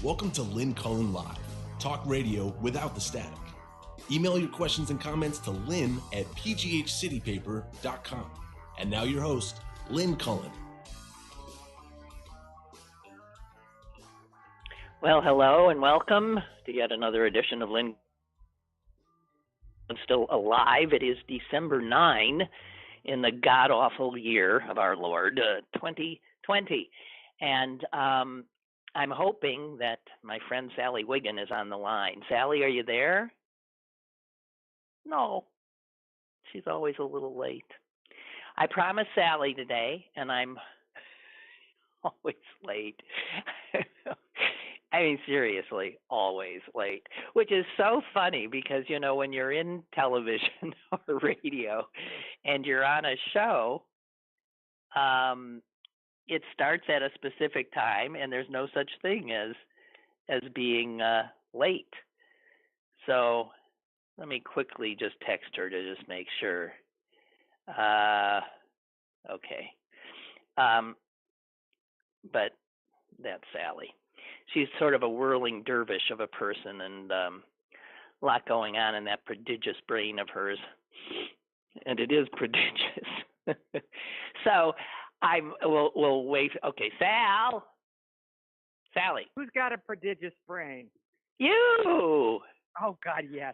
Welcome to Lynn Cullen Live, talk radio without the static. Email your questions and comments to lynn@pghcitypaper.com. And now your host, Lynn Cullen. Well, hello and welcome to yet another edition of Lynn. I'm still alive. It is December 9 in the god-awful year of our Lord, 2020. And I'm hoping that my friend Sally Wiggin is on the line. Sally, are you there? No. She's always a little late. I promised Sally today, and I'm always late. I mean, seriously, always late, which is so funny because, you know, when you're in television or radio and you're on a show, it starts at a specific time and there's no such thing as being late. So let me quickly just text her to just make sure. Okay. But that's Sally. She's sort of a whirling dervish of a person, and a lot going on in that prodigious brain of hers. And it is prodigious. So we'll wait. Okay, Sally. Who's got a prodigious brain? You. Oh God, yes.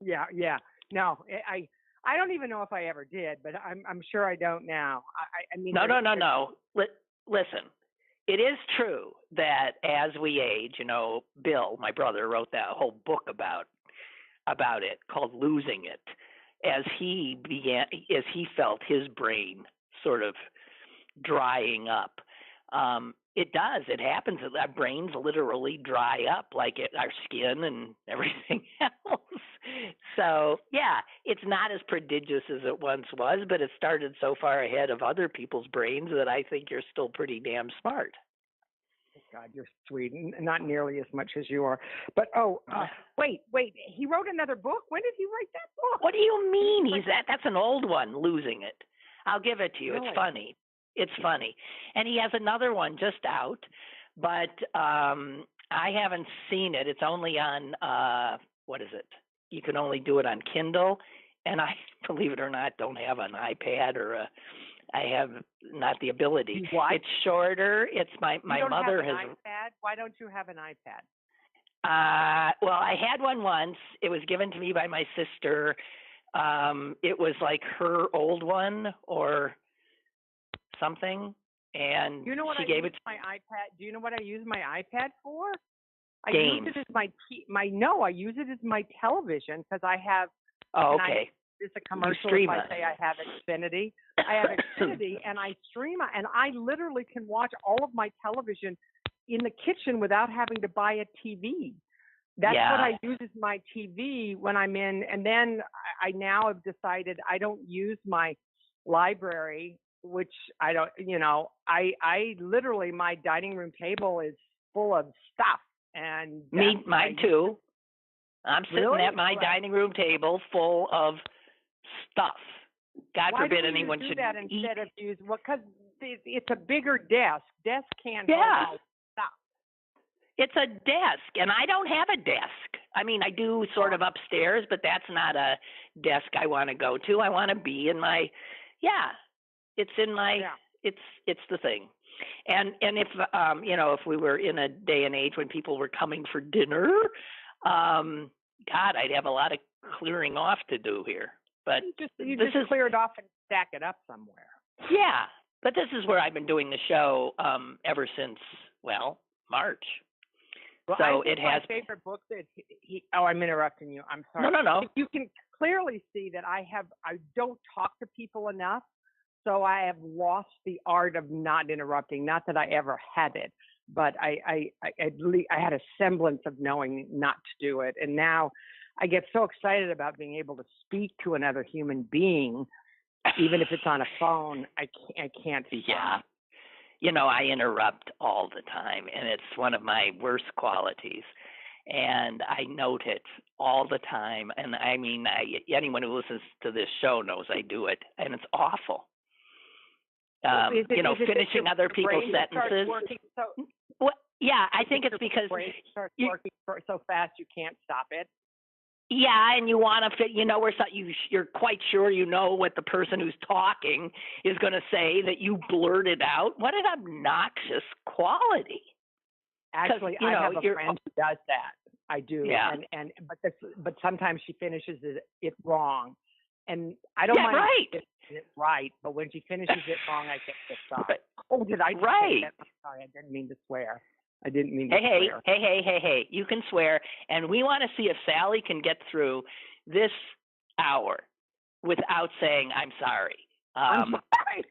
Yeah. No, I don't even know if I ever did, but I'm sure I don't now. I mean. No. Listen. It is true that as we age, you know, Bill, my brother, wrote that whole book about it called Losing It, as he felt his brain sort of drying up. It does. It happens. Our brains literally dry up like our skin and everything else. So, yeah, it's not as prodigious as it once was, but it started so far ahead of other people's brains that I think you're still pretty damn smart. God, you're sweet. Not nearly as much as you are. But, wait. He wrote another book? When did he write that book? What do you mean? That's an old one, Losing It. I'll give it to you. Really? It's funny. And he has another one just out, but I haven't seen it. It's only on, what is it? You can only do it on Kindle, and I, believe it or not, don't have an iPad or I have not the ability. What? It's shorter. It's my mother has. iPad? Why don't you have an iPad? Well, I had one once. It was given to me by my sister. It was like her old one or something, and you know what she I gave use it. My iPad. Do you know what I use my iPad for? I Games. use it as I use it as my television because I have. Oh, okay. It's a commercial if I say I have Xfinity. I have Xfinity and I stream it, and I literally can watch all of my television in the kitchen without having to buy a TV. That's what I use as my TV when I'm in. And then I now have decided I don't use my library, which I don't, I literally, my dining room table is full of stuff. And mine too. I'm sitting at my dining room table full of stuff. God forbid anyone should that eat. Instead of use because it's a bigger desk. Desk can't hold all stuff. It's a desk, and I don't have a desk. I mean, I do sort of upstairs, but that's not a desk I want to go to. I want to be in my, it's in my, it's the thing. And if if we were in a day and age when people were coming for dinner, God, I'd have a lot of clearing off to do here. But you just clear it off and stack it up somewhere. Yeah, but this is where I've been doing the show ever since March. Well, so it has my favorite book that he. Oh, I'm interrupting you. I'm sorry. No. You can clearly see that I don't talk to people enough, so I have lost the art of not interrupting. Not that I ever had it, but I had a semblance of knowing not to do it, and now I get so excited about being able to speak to another human being, even if it's on a phone. I can't. Yeah. I interrupt all the time, and it's one of my worst qualities. And I note it all the time. And I mean, anyone who listens to this show knows I do it, and it's awful. Finishing other people's sentences. Yeah, I think it's because brain starts working so fast you can't stop it. Yeah, and you want to fit, where you're quite sure you know what the person who's talking is going to say, that you blurted out. What an obnoxious quality. Actually, I have a friend who does that. I do. Yeah. But sometimes she finishes it wrong. And I don't mind it right, but when she finishes it wrong, I get pissed off. Oh, did I just say that? I'm sorry, I didn't mean to swear. I didn't mean to swear. Hey, you can swear. And we want to see if Sally can get through this hour without saying, I'm sorry. I'm sorry.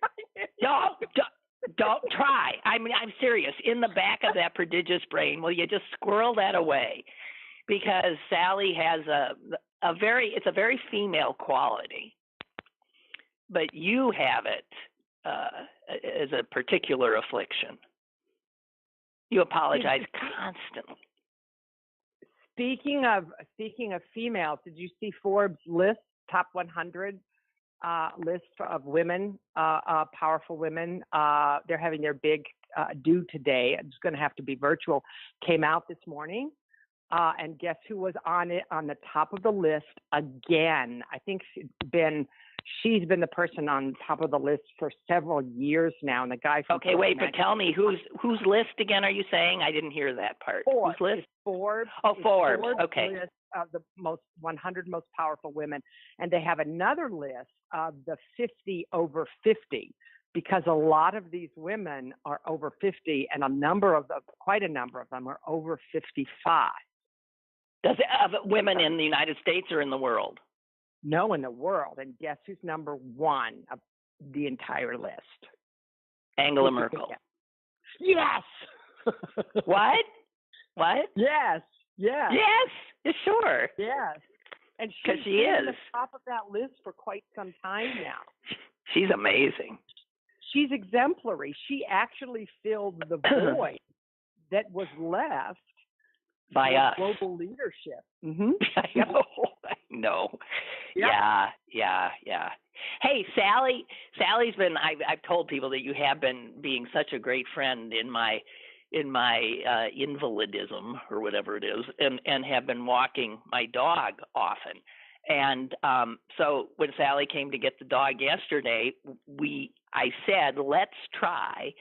Don't try. I mean, I'm serious. In the back of that prodigious brain, will you just squirrel that away? Because Sally has it's a very female quality, but you have it as a particular affliction. You apologize constantly. Speaking of females, did you see Forbes list, top 100 list of women, powerful women? They're having their big due today. It's going to have to be virtual. Came out this morning. And guess who was on the top of the list again? I think she's been the person on top of the list for several years now. And the guy from Okay, wait, but tell me whose list again are you saying? I didn't hear that part. Forbes. Whose list? It's Forbes. Oh, Forbes. Okay. List of the 100 most powerful women, and they have another list of the 50 over 50. Because a lot of these women are over 50, and quite a number of them are over 55. Does it have women in the United States or in the world? No, in the world. And guess who's number one of the entire list? Angela Merkel. Yes. What? Yes. Yes. Sure. Yes. And she's she is at the top of that list for quite some time now. She's amazing. She's exemplary. She actually filled the void that was left by us. Global leadership. Mm-hmm. I know. Yep. Yeah. Hey, Sally's been. I've told people that you have been being such a great friend in my invalidism or whatever it is, and have been walking my dog often. And so when Sally came to get the dog yesterday, I said, let's try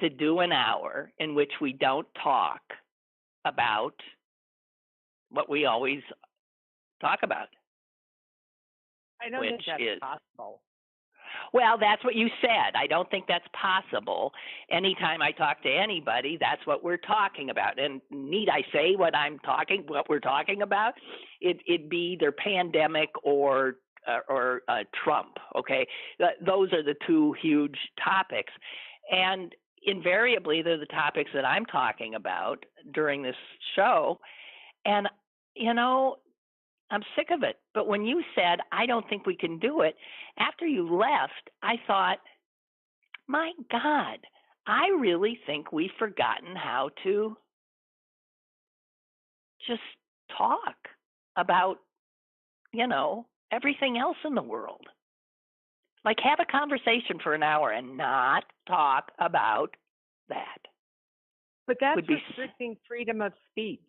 to do an hour in which we don't talk about what we always talk about. I don't think that's possible. Well, that's what you said. I don't think that's possible. Anytime I talk to anybody, that's what we're talking about. And need I say what we're talking about? It'd be either pandemic or Trump. Okay, those are the two huge topics, and invariably they're the topics that I'm talking about during this show. And I'm sick of it. But when you said, I don't think we can do it, after you left, I thought, my God, I really think we've forgotten how to just talk about, everything else in the world. Like, have a conversation for an hour and not talk about that. But that's restricting freedom of speech.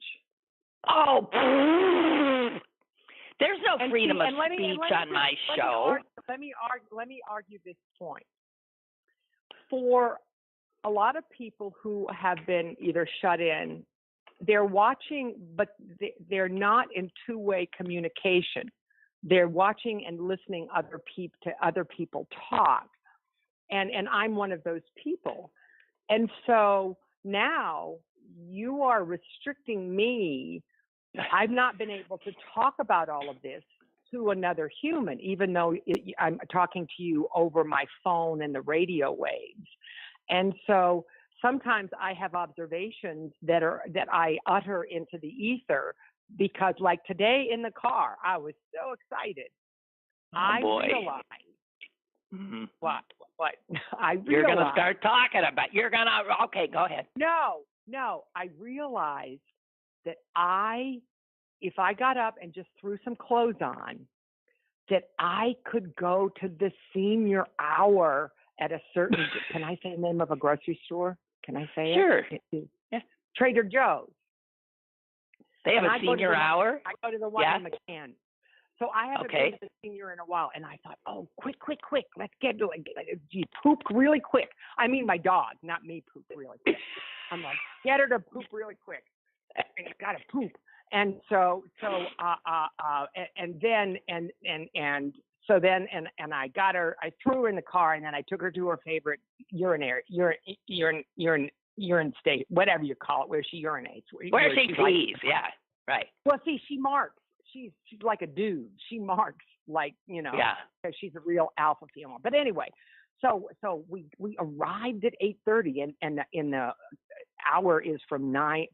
Oh, there's no freedom of speech on my show. Let me argue this point. For a lot of people who have been either shut in, they're watching, but they're not in two-way communication. They're watching and listening to other people talk, and I'm one of those people. And so now you are restricting me. I've not been able to talk about all of this to another human, even though I'm talking to you over my phone and the radio waves. And so sometimes I have observations that I utter into the ether because, like today in the car, I was so excited. I realized what I realized. You're going to start talking about. Okay, go ahead. No, I realized that if I got up and just threw some clothes on, that I could go to the senior hour at a certain, can I say the name of a grocery store? Can I say Sure. it? Yeah. Trader Joe's. They have a senior hour? I go to the one in McCann. So I haven't been to the senior in a while, and I thought, oh, quick, let's get to it. You poop really quick. I mean, my dog, not me, poop really quick. I'm like, get her to poop really quick. And you got to poop. And so I got her. I threw her in the car, and then I took her to her favorite urine state, whatever you call it, where she urinates. Where she pees, yeah, right. Well, see, she marks. She's like a dude. She marks like, because she's a real alpha female. But anyway, so we arrived at 8:30, and the hour is from 8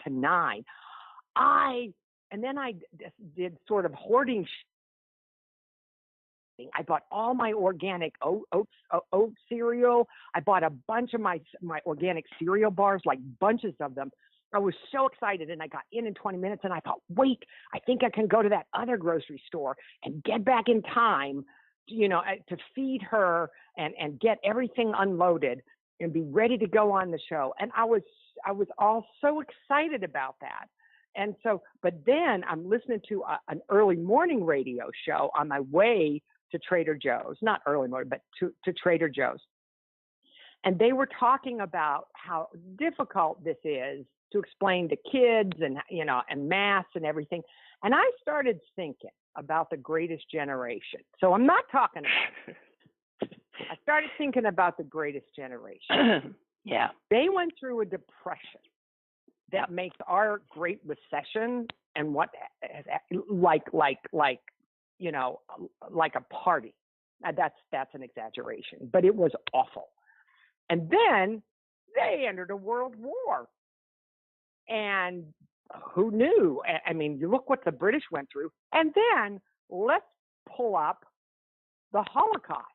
to 9. I did sort of hoarding. I bought all my organic oat cereal. I bought a bunch of my organic cereal bars, like bunches of them. I was so excited, and I got in 20 minutes, and I thought, wait, I think I can go to that other grocery store and get back in time, to feed her and get everything unloaded and be ready to go on the show. And I was all so excited about that. And so, but then I'm listening to an early morning radio show on my way to Trader Joe's, not early morning, but to Trader Joe's. And they were talking about how difficult this is to explain to kids and math and everything. And I started thinking about the greatest generation. So I'm not talking about it. I started thinking about the greatest generation. Yeah. They went through a depression that makes our Great Recession and what like a party. That's an exaggeration, but it was awful. And then they entered a world war. And who knew? I mean, you look what the British went through. And then let's pull up the Holocaust.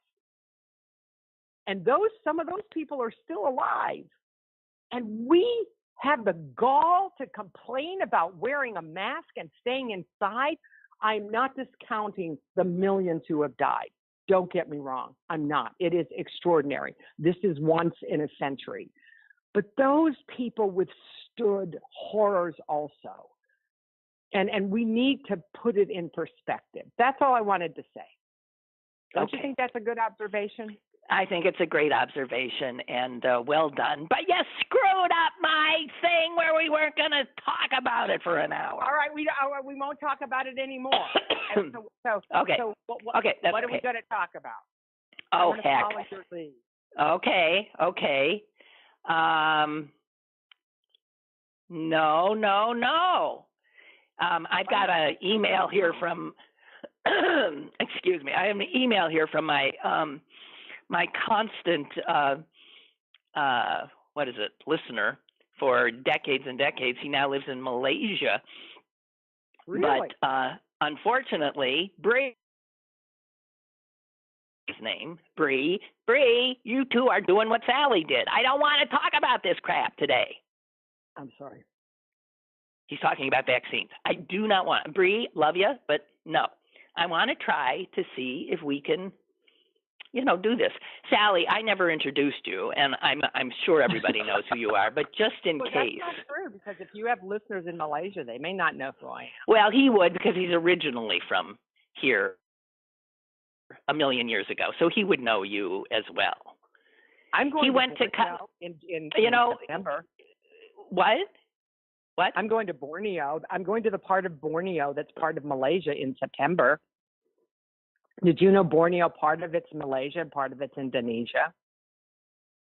And some of those people are still alive. And we have the gall to complain about wearing a mask and staying inside. I'm not discounting the millions who have died. Don't get me wrong. I'm not. It is extraordinary. This is once in a century. But those people withstood horrors also. And we need to put it in perspective. That's all I wanted to say. Don't you think that's a good observation? I think it's a great observation, and well done. But you screwed up my thing where we weren't going to talk about it for an hour. All right, we won't talk about it anymore. So what are we going to talk about? Oh, heck. Okay. No. I've got an email here from, excuse me, I have an email here from my constant, listener for decades and decades. He now lives in Malaysia. Really? But unfortunately, Bree, his name, Bree, you two are doing what Sally did. I don't want to talk about this crap today. I'm sorry. He's talking about vaccines. I do not want, Bree, love you, but no. I want to try to see if we can, do this. Sally, I never introduced you, and I'm sure everybody knows who you are, but just in case. That's not true, because if you have listeners in Malaysia, they may not know who I am. Well, he would, because he's originally from here a million years ago, so he would know you as well. I'm going to Borneo in September. What? I'm going to Borneo. I'm going to the part of Borneo that's part of Malaysia in September. Did you know Borneo, part of it's Malaysia and part of it's Indonesia?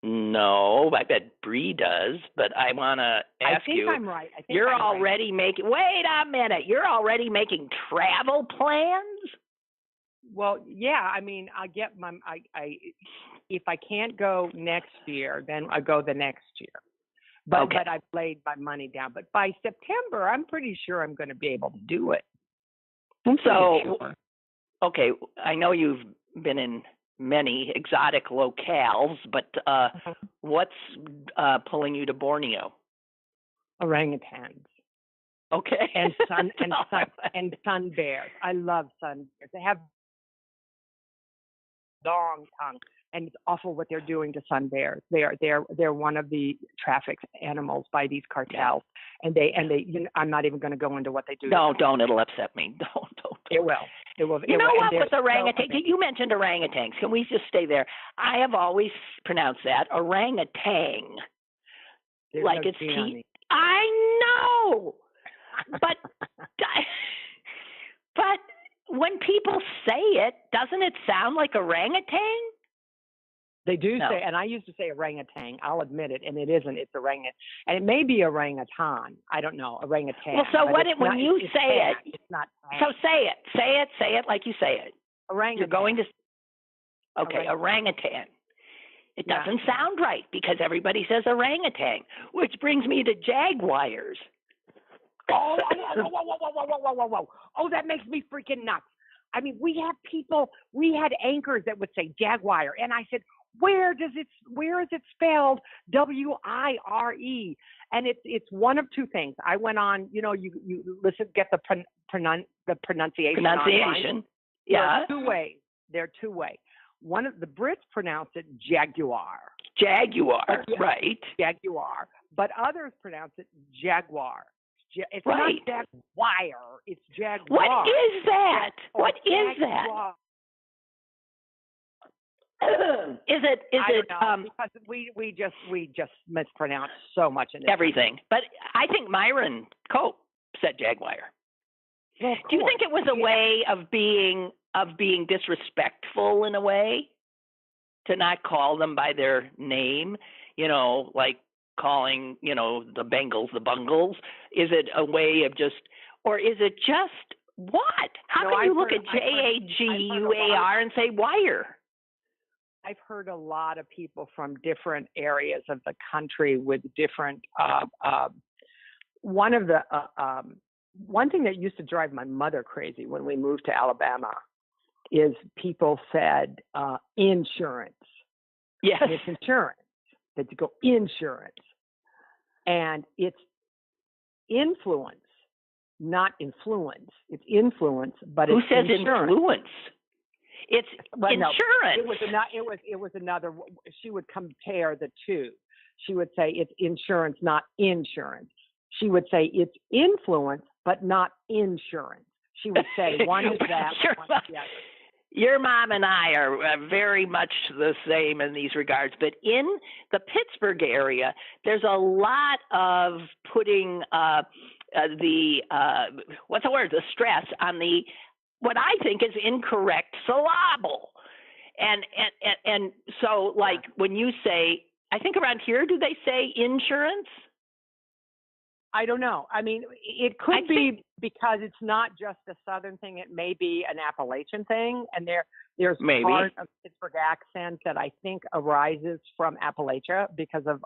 No, I bet Bree does, but I want to ask you. I think I'm right. You're already making, wait a minute, you're already making travel plans? Well, yeah, I mean, I get if I can't go next year, then I go the next year. But I've laid my money down. But by September, I'm pretty sure I'm going to be able to do it. Okay, I know you've been in many exotic locales, but what's pulling you to Borneo? Orangutans. Okay. And sun bears. I love sun bears. They have long tongue. And it's awful what they're doing to sun bears. They're one of the trafficked animals by these cartels, and they I'm not even going to go into what they do. No, don't. It'll upset me. Don't. It will. You know what? With orangutan, you mentioned orangutans. Can we just stay there? I have always pronounced that orangutan. There's like no it's G on T. it. I know, but when people say it, doesn't it sound like orangutan? They do No. say, and I used to say orangutan. I'll admit it, and it isn't. It's orangutan, and it may be orangutan. I don't know, orangutan. Well, so but when you say it, it's not. so say it like you say it. Orangutan. You're going to. Okay, orangutan. It doesn't sound right because everybody says orangutan, which brings me to jaguars. Oh, whoa. Oh, that makes me freaking nuts. I mean, we had anchors that would say Jaguar, and I said, where is it spelled W-I-R-E? And it's one of two things. I went on, you listen, get the pronunciation. Pronunciation. Yeah. There are two ways. One of the Brits pronounce it Jaguar. Jaguar, right. Jaguar. But others pronounce it Jaguar. It's right. not Jaguar. It's Jaguar. What is that? What is that? Is it? Because we just mispronounce so much in everything. But I think Myron Cope said Jaguar. Well, do you think it was a way of being disrespectful in a way, to not call them by their name? Like calling the Bengals the Bungles. Is it a way of just, or is it just what? How can you look at Jaguar and say wire? I've heard a lot of people from different areas of the country with different. One thing that used to drive my mother crazy when we moved to Alabama is people said insurance. Yes, and it's insurance. That you go insurance, and it's influence, not influence. It's influence, but who it's says insurance. Influence? It's insurance. No, it was another. She would compare the two. She would say it's insurance, not insurance. She would say it's influence, but not insurance. She would say one is that, one is the other. Your mom and I are very much the same in these regards, but in the Pittsburgh area, there's a lot of putting the stress on the what I think is incorrect syllable, and so like when you say, I think around here, do they say insurance? I don't know. I mean, it could be because it's not just a Southern thing. It may be an Appalachian thing. And there's part of Pittsburgh accent that I think arises from Appalachia because of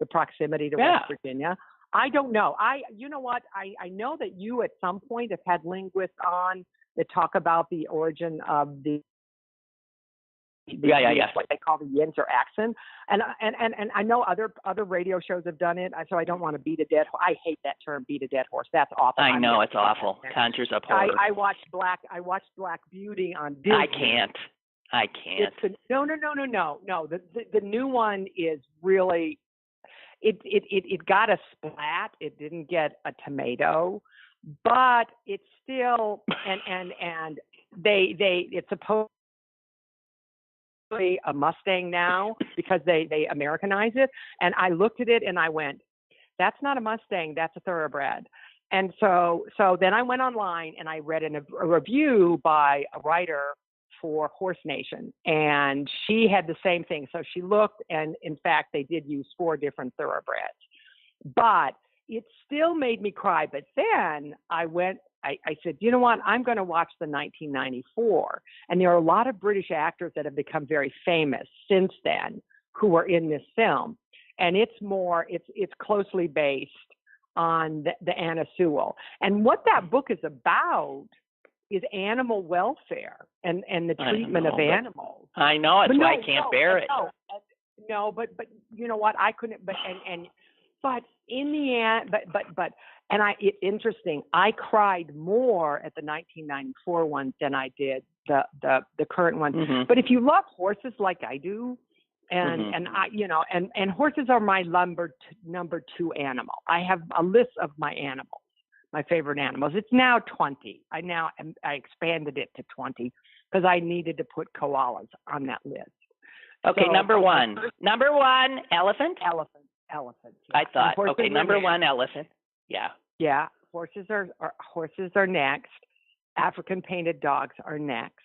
the proximity to West Virginia. I don't know. You know what? I know that you at some point have had linguists on that talk about the origin of what they call the Yinzer accent, and I know other radio shows have done it. So I don't want to beat a dead. I hate that term, beat a dead horse. That's awful. I know it's awful. Conjures up horror. I watched Black Beauty on Disney. I can't. No. The new one is really. It got a splat. It didn't get a tomato, but it's still and it's supposed a Mustang now because they Americanize it. And I looked at it and I went, that's not a Mustang, that's a thoroughbred. And so then I went online and I read a review by a writer for Horse Nation, and she had the same thing. So she looked, and in fact, they did use 4 different thoroughbreds, but it still made me cry. But then I said, you know what? I'm going to watch the 1994. And there are a lot of British actors that have become very famous since then who were in this film. And it's closely based on the Anna Sewell. And what that book is about is animal welfare and the treatment of animals. I know. It's why I can't bear it. No, but you know what? I couldn't, but in the end, but And interesting, I cried more at the 1994 ones than I did the current ones. Mm-hmm. But if you love horses like I do, and I, and horses are my number two animal. I have a list of my animals, my favorite animals. It's now 20. I expanded it to 20 because I needed to put koalas on that list. Okay, So, number one, elephant. Elephant. Yeah. I thought. Okay, number one, elephant. Yeah. Yeah. Horses are next. African painted dogs are next.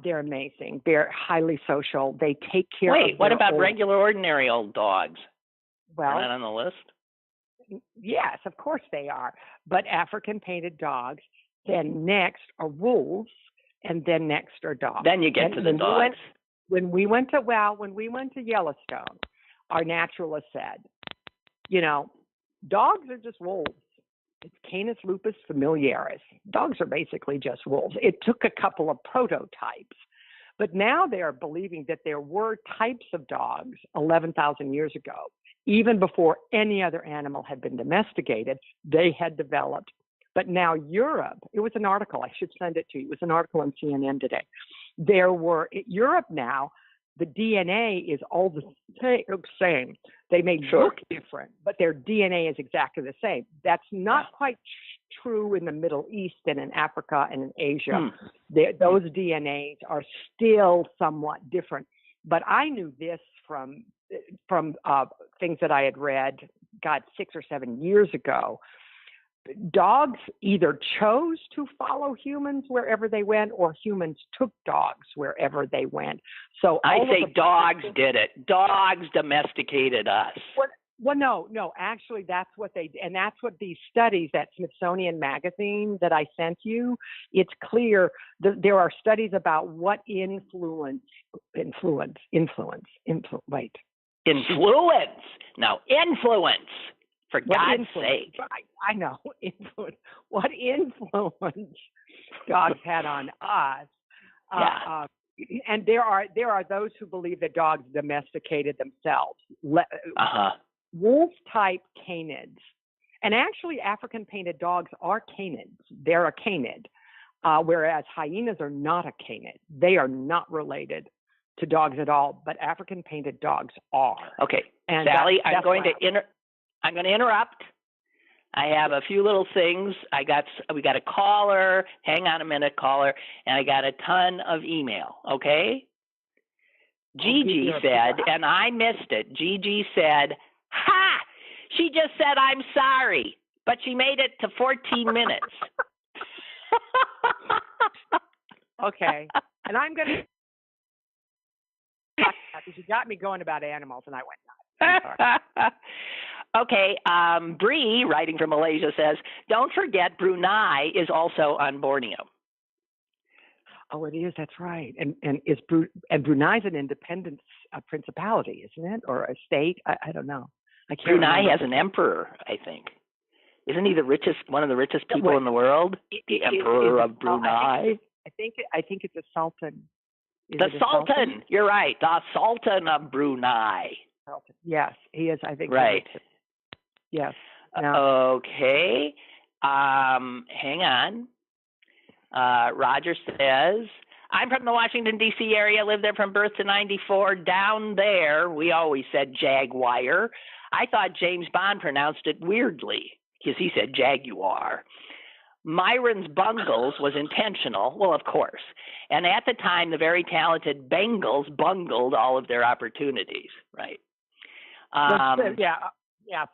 They're amazing. They're highly social. They take care of Wait, what about old... regular, ordinary old dogs? Well, they're not on the list? Yes, of course they are. But African painted dogs, then next are wolves, and then next are dogs. Then you get to the dogs. When we went to Yellowstone, our naturalist said, dogs are just wolves. It's Canis lupus familiaris. Dogs are basically just wolves. It took a couple of prototypes, but now they are believing that there were types of dogs 11,000 years ago. Even before any other animal had been domesticated, they had developed. But now Europe, it was an article, I should send it to you. It was an article on CNN today. Europe now, the DNA is all the same. They may look different, but their DNA is exactly the same. That's not quite true in the Middle East and in Africa and in Asia. Those DNAs are still somewhat different. But I knew this from things that I had read, 6 or 7 years ago. Dogs either chose to follow humans wherever they went, or humans took dogs wherever they went. So I say dogs did it. Dogs domesticated us. Well, no. Actually, that's what they did, and that's what these studies, that Smithsonian magazine that I sent you. It's clear that there are studies about what influence. Now, influence. For God's sake. I know. Influence. What influence dogs had on us. And there are those who believe that dogs domesticated themselves. Wolf-type canids. And actually, African painted dogs are canids. They're a canid. Whereas hyenas are not a canid. They are not related to dogs at all. But African painted dogs are. Okay. And Sally, I'm going to interrupt. I have a few little things. We got a caller. Hang on a minute, caller. And I got a ton of email. Okay. Gigi said, and I missed it. Gigi said, "Ha! She just said I'm sorry, but she made it to 14 minutes." Okay. And I'm going to because you got me going about animals, and I went nuts. Okay, Bree, writing from Malaysia, says, "Don't forget Brunei is also on Borneo." Oh, it is. That's right. And Brunei's an independent principality, isn't it, or a state? I don't know. Brunei has an emperor, I think. Isn't he one of the richest people in the world? The emperor of Brunei. I think it's a sultan. The Sultan. You're right. The Sultan of Brunei. Yes, he is. I think. Right. Yes. Okay. Hang on. Roger says, "I'm from the Washington, D.C. area. Lived there from birth to 94. Down there, we always said Jaguar. I thought James Bond pronounced it weirdly because he said Jaguar. Myron's Bungles was intentional. Well, of course. And at the time, the very talented Bengals bungled all of their opportunities, right?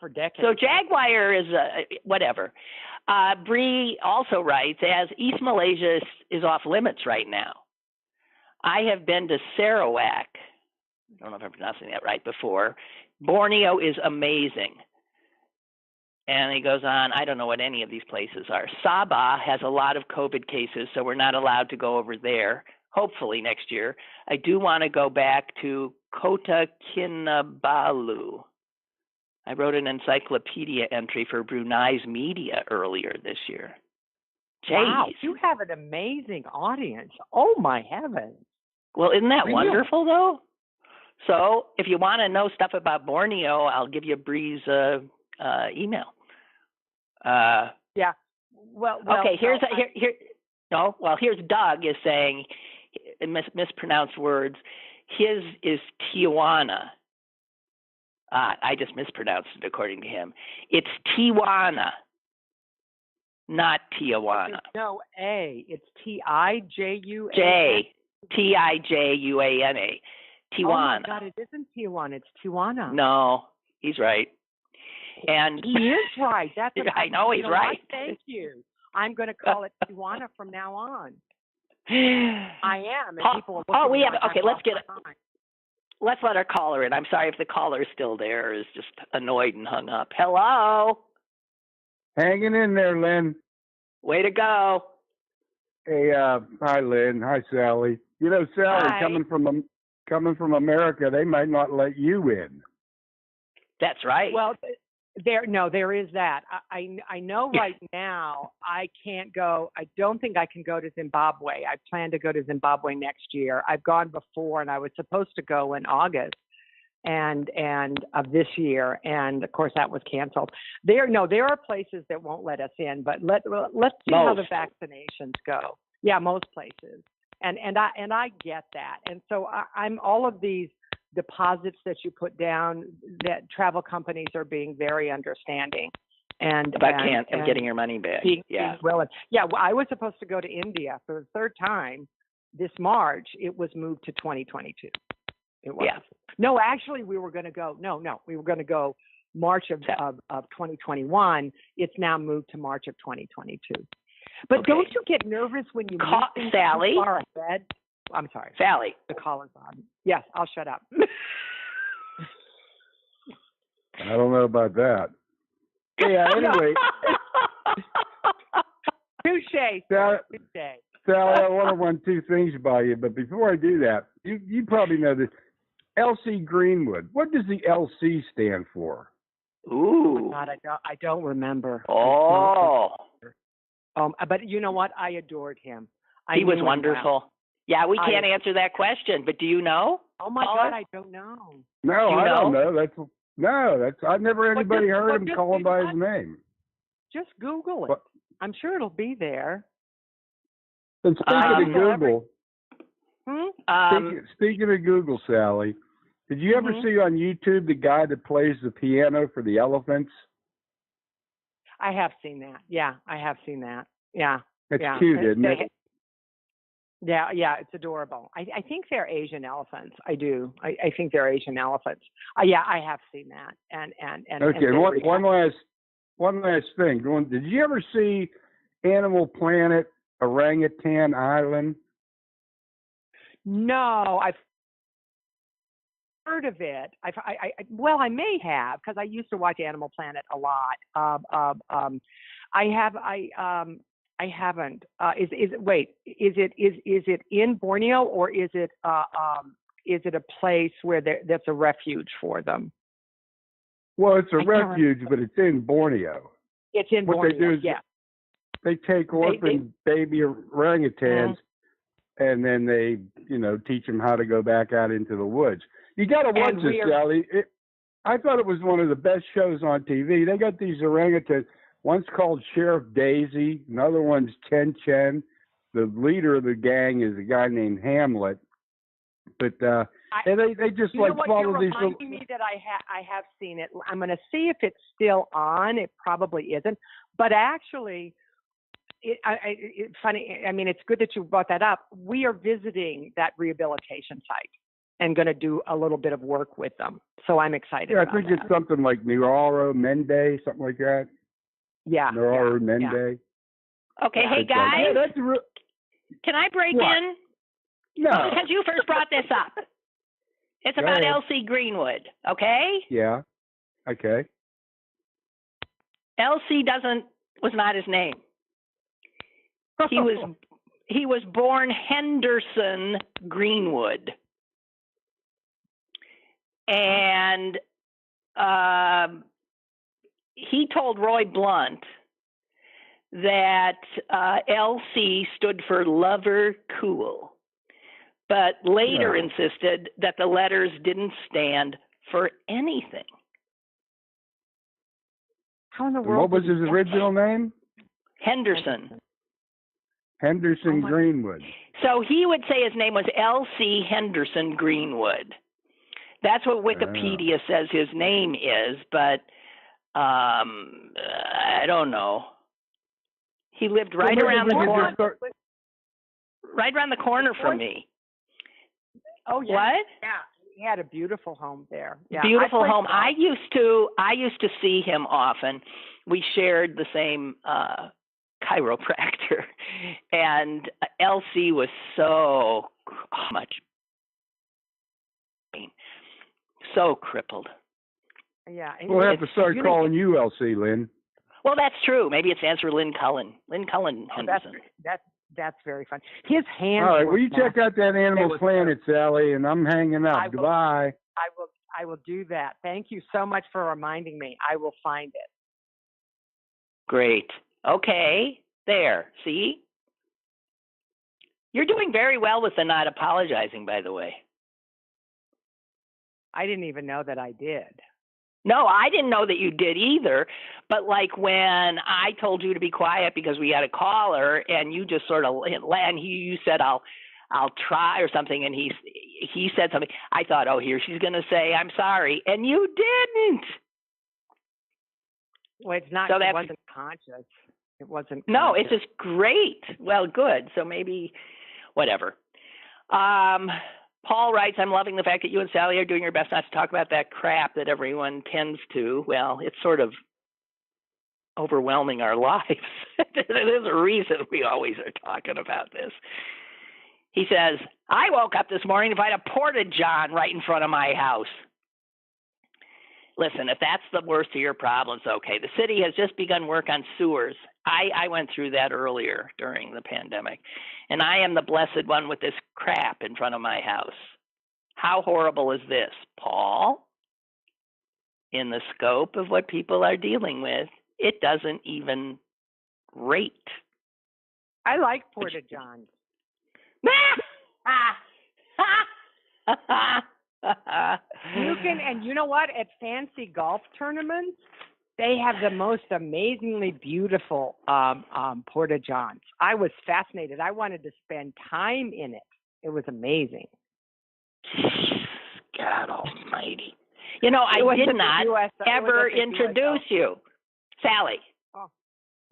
For decades. So Jaguar is whatever. Bree also writes, as East Malaysia is off limits right now. I have been to Sarawak. I don't know if I'm pronouncing that right before. Borneo is amazing. And he goes on, I don't know what any of these places are. Sabah has a lot of COVID cases, so we're not allowed to go over there, hopefully next year. I do want to go back to Kota Kinabalu. I wrote an encyclopedia entry for Brunei's media earlier this year. Jeez. Wow, you have an amazing audience. Oh, my heavens. Well, isn't that wonderful, though? So if you want to know stuff about Borneo, I'll give you Bree's email. Yeah. Well. Okay. Here's Doug is saying mispronounced words. His is Tijuana. I just mispronounced it according to him. It's Tijuana, not Tijuana. No A. It's Tijuana. Tijuana. Tijuana. Oh my God! It isn't Tijuana. It's Tijuana. No, he's right. And he is right. That's. I know he's right. Thank you. I'm going to call it Tijuana from now on. I am. And people are we have. Okay, let's get it. Let's let our caller in. I'm sorry if the caller is still there or is just annoyed and hung up. Hello. Hanging in there, Lynn. Way to go. Hey, hi, Lynn. Hi, Sally. You know, Sally, hi. coming from America, they might not let you in. That's right. Well, there is that. I know right now I can't go. I don't think I can go to Zimbabwe. I plan to go to Zimbabwe next year. I've gone before, and I was supposed to go in August and of this year, and of course that was canceled. There are places that won't let us in, but let's see how the vaccinations go. Yeah, most places, and I get that, and so I'm all of these deposits that you put down, that travel companies are being very understanding and getting your money back. Being willing. Yeah, well, I was supposed to go to India for the third time this March. It was moved to 2022. It was. Yeah. No, actually, we were going to go. No, we were going to go March of 2021. It's now moved to March of 2022. But don't you get nervous when you move things Sally? too far ahead? I'm sorry. Sally. The caller's on. Yes, I'll shut up. I don't know about that. Yeah, anyway. Touche. Sally, I want to run two things by you, but before I do that, you probably know this. LC Greenwood. What does the LC stand for? Ooh. Oh my God, I don't remember. Oh. But you know what? I adored him. He was wonderful. Well. Yeah, we can't answer that question, but do you know? Oh my God, I don't know. No, I don't know. I've never anybody heard him call him by his name. Just Google it. I'm sure it'll be there. And speaking of Google, speaking of Google, Sally, did you ever see on YouTube the guy that plays the piano for the elephants? I have seen that. Yeah, I have seen that. Yeah. It's cute, isn't it? Yeah, it's adorable. I think they're Asian elephants. I do. I think they're Asian elephants. Yeah, I have seen that. And okay, and one last thing. Did you ever see Animal Planet Orangutan Island? No, I've heard of it. I may have, because I used to watch Animal Planet a lot. I haven't. Is it in Borneo, or is it a place where that's a refuge for them? Well, it's a refuge, but it's in Borneo. It's in Borneo. What they do is they take orphan baby orangutans, and then they, teach them how to go back out into the woods. You got to watch this, Sally. I thought it was one of the best shows on TV. They got these orangutans. One's called Sheriff Daisy. Another one's Chen Chen. The leader of the gang is a guy named Hamlet. But and they just follow these. You're reminding me that I have seen it. I'm going to see if it's still on. It probably isn't. But actually, it's funny. I mean, it's good that you brought that up. We are visiting that rehabilitation site and going to do a little bit of work with them. So I'm excited. Yeah, I think it's something like Nuaro Mende, something like that. Yeah. Nuaro Mende. Okay, hey guys, can I break in? No. Because you first brought this up. It's about LC Greenwood, okay? Yeah. Okay. LC was not his name. He was born Henderson Greenwood. And he told Roy Blunt that LC stood for Lover Cool, but later insisted that the letters didn't stand for anything. How in the And world? what was his original name? Henderson. Henderson Greenwood. So he would say his name was L.C. Henderson Greenwood. That's what Wikipedia says his name is, but I don't know. He lived right around the corner. Right around the corner from me. Oh yeah. What? Yeah, he had a beautiful home there. Yeah. Beautiful home. I used to see him often. We shared the same chiropractor, and LC was so much pain, so crippled. Yeah. We'll have to start calling you LC, Lynn. Well, that's true. Maybe it stands for Lynn Cullen. Lynn Cullen Henderson. That's very fun. His hands. All right. Will you check out that Animal Planet, Sally? And I'm hanging up. Goodbye. I will do that. Thank you so much for reminding me. I will find it. Great. Okay. There. See? You're doing very well with the not apologizing, by the way. I didn't even know that I did. No, I didn't know that you did either. But like when I told you to be quiet because we had a caller, and you just sort of, and you said I'll try or something, and he said something. I thought, oh, here she's going to say I'm sorry, and you didn't. Well, it's not. So it wasn't conscious. It wasn't. No, it's just great. Well, good. So maybe whatever. Paul writes, I'm loving the fact that you and Sally are doing your best not to talk about that crap that everyone tends to. Well, it's sort of overwhelming our lives. There's a reason we always are talking about this. He says, I woke up this morning to find a porta-john right in front of my house. Listen, if that's the worst of your problems, okay. The city has just begun work on sewers. I went through that earlier during the pandemic. And I am the blessed one with this crap in front of my house. How horrible is this, Paul? In the scope of what people are dealing with, it doesn't even rate. I like porta-johns. You can, and you know what? At fancy golf tournaments, they have the most amazingly beautiful porta-johns. I was fascinated. I wanted to spend time in it. It was amazing. God almighty. You know, I did not ever introduce you. Sally. Oh,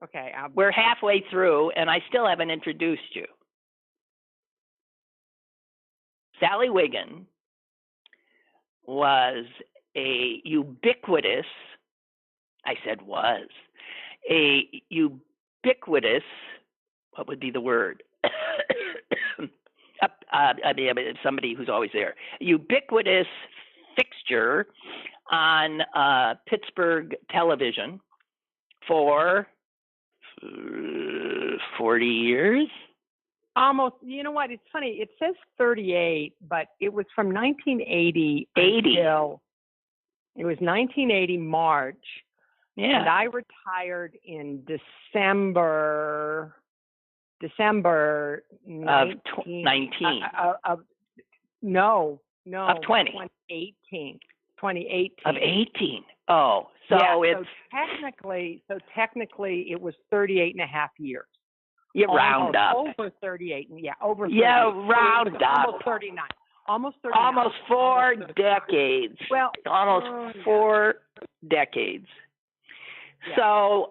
okay. We're halfway through, and I still haven't introduced you. Sally Wiggin was a ubiquitous, I said was, a ubiquitous, what would be the word? Somebody who's always there. Ubiquitous fixture on Pittsburgh television for 40 years. Almost. You know what? It's funny. It says 38, but it was from 1980 until it was 1980 March. Yeah. And I retired in December of 19. No. Of 20. 2018. Of 18. Oh, so yeah, it's technically it was 38 and a half years. You round up. Over 38. Yeah, over 38. Yeah, round up. Almost 39. Almost 39. Almost 4 decades. Well, almost 4 decades. Yeah. So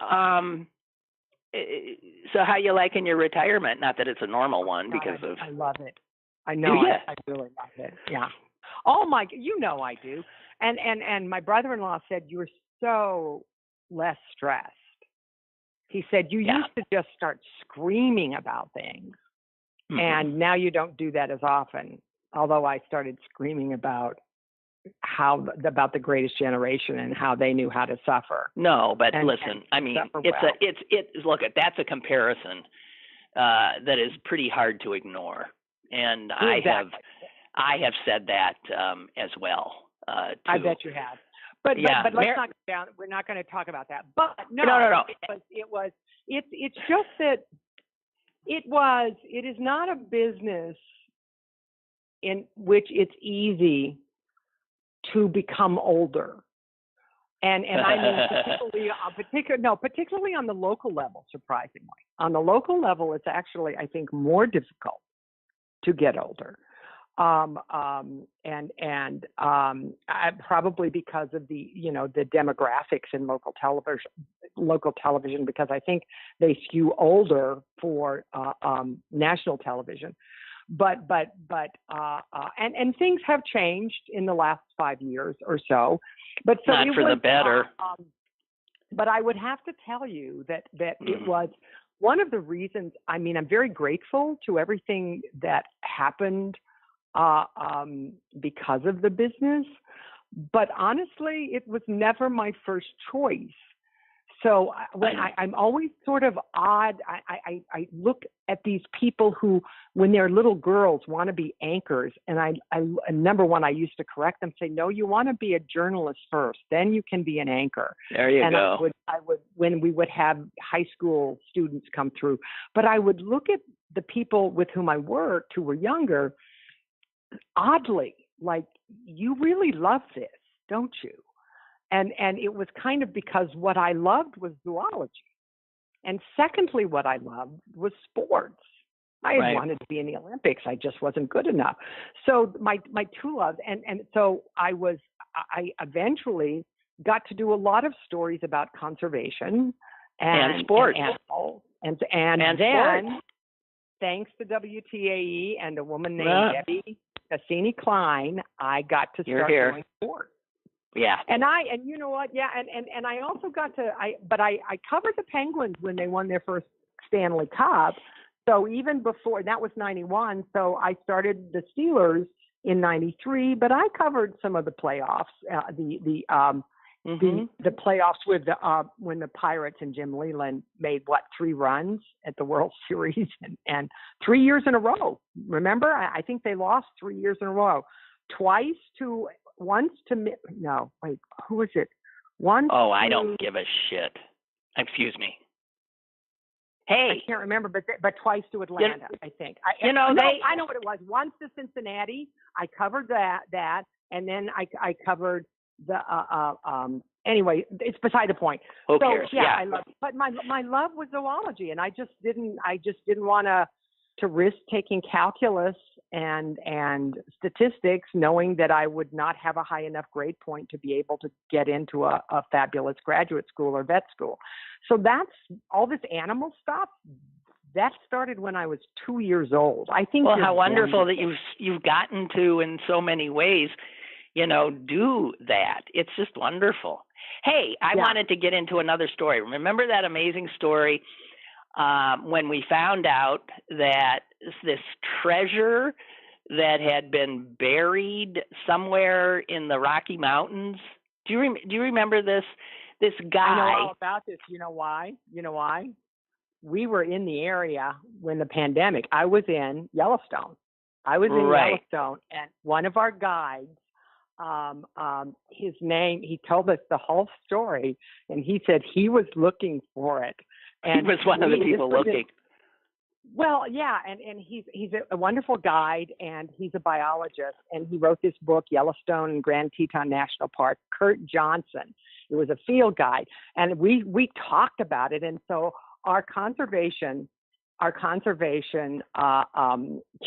how you liking your retirement? Not that it's a normal one because of. I love it. I know. I really love it. Yeah. Oh my! You know I do. And my brother-in-law said you were so less stressed. He said you used to just start screaming about things, and now you don't do that as often. Although I started screaming about about the Greatest Generation and how they knew how to suffer. No, but listen, I mean, look at that's a comparison that is pretty hard to ignore, and exactly. I have said that as well. I bet you have. But let's not go down. We're not going to talk about that. But no. It's just that it is not a business in which it's easy to become older. And I mean, particularly on the local level, surprisingly. On the local level, it's actually, I think, more difficult to get older. Probably because of the demographics in local television, because I think they skew older for national television. But things have changed in the last 5 years or so. But so not for the better. But I would have to tell you that it was one of the reasons. I mean, I'm very grateful to everything that happened because of the business. But honestly, it was never my first choice. So I'm always sort of odd. I look at these people who, when they're little girls, want to be anchors. And number one, I used to correct them, say, no, you want to be a journalist first, then you can be an anchor. There you go. I would, when we would have high school students come through, but I would look at the people with whom I worked who were younger, oddly, like, you really love this, don't you? And it was kind of because what I loved was zoology. And secondly, what I loved was sports. I had wanted to be in the Olympics. I just wasn't good enough. So my two loves, and so I eventually got to do a lot of stories about conservation and sports. And then, sports. Thanks to WTAE and a woman named Debbie Cassini-Klein, I got to start doing sports. Yeah. And you know what? Yeah. And I also got to, I covered the Penguins when they won their first Stanley Cup. So even before, that was 91. So I started the Steelers in 93, but I covered some of the playoffs, the playoffs with when the Pirates and Jim Leland made 3 runs at the World Series and 3 years in a row. Remember, I think they lost 3 years in a row, once to who is it? I don't give a shit. Excuse me. Hey, I can't remember, but twice to Atlanta, I think. I know what it was. Once to Cincinnati, I covered that, and then I covered the anyway, it's beside the point. Who cares? Yeah. I love it. But my love was zoology, and I just didn't want to risk taking calculus and statistics, knowing that I would not have a high enough grade point to be able to get into a fabulous graduate school or vet school. So that's all this animal stuff. That started when I was 2 years old. I think. Well, how wonderful that you've gotten to, in so many ways, do that. It's just wonderful. Hey, I wanted to get into another story. Remember that amazing story when we found out that this treasure that had been buried somewhere in the Rocky Mountains? Do you remember this guy? I know all about this. You know why? We were in the area when the pandemic. I was in Yellowstone. Yellowstone, and one of our guides, his name, he told us the whole story, and he said he was looking for it. And he was one of the people looking. Well, yeah, and he's a wonderful guide, and he's a biologist, and he wrote this book, Yellowstone and Grand Teton National Park, Kurt Johnson. It was a field guide, and we talked about it, and so our conservation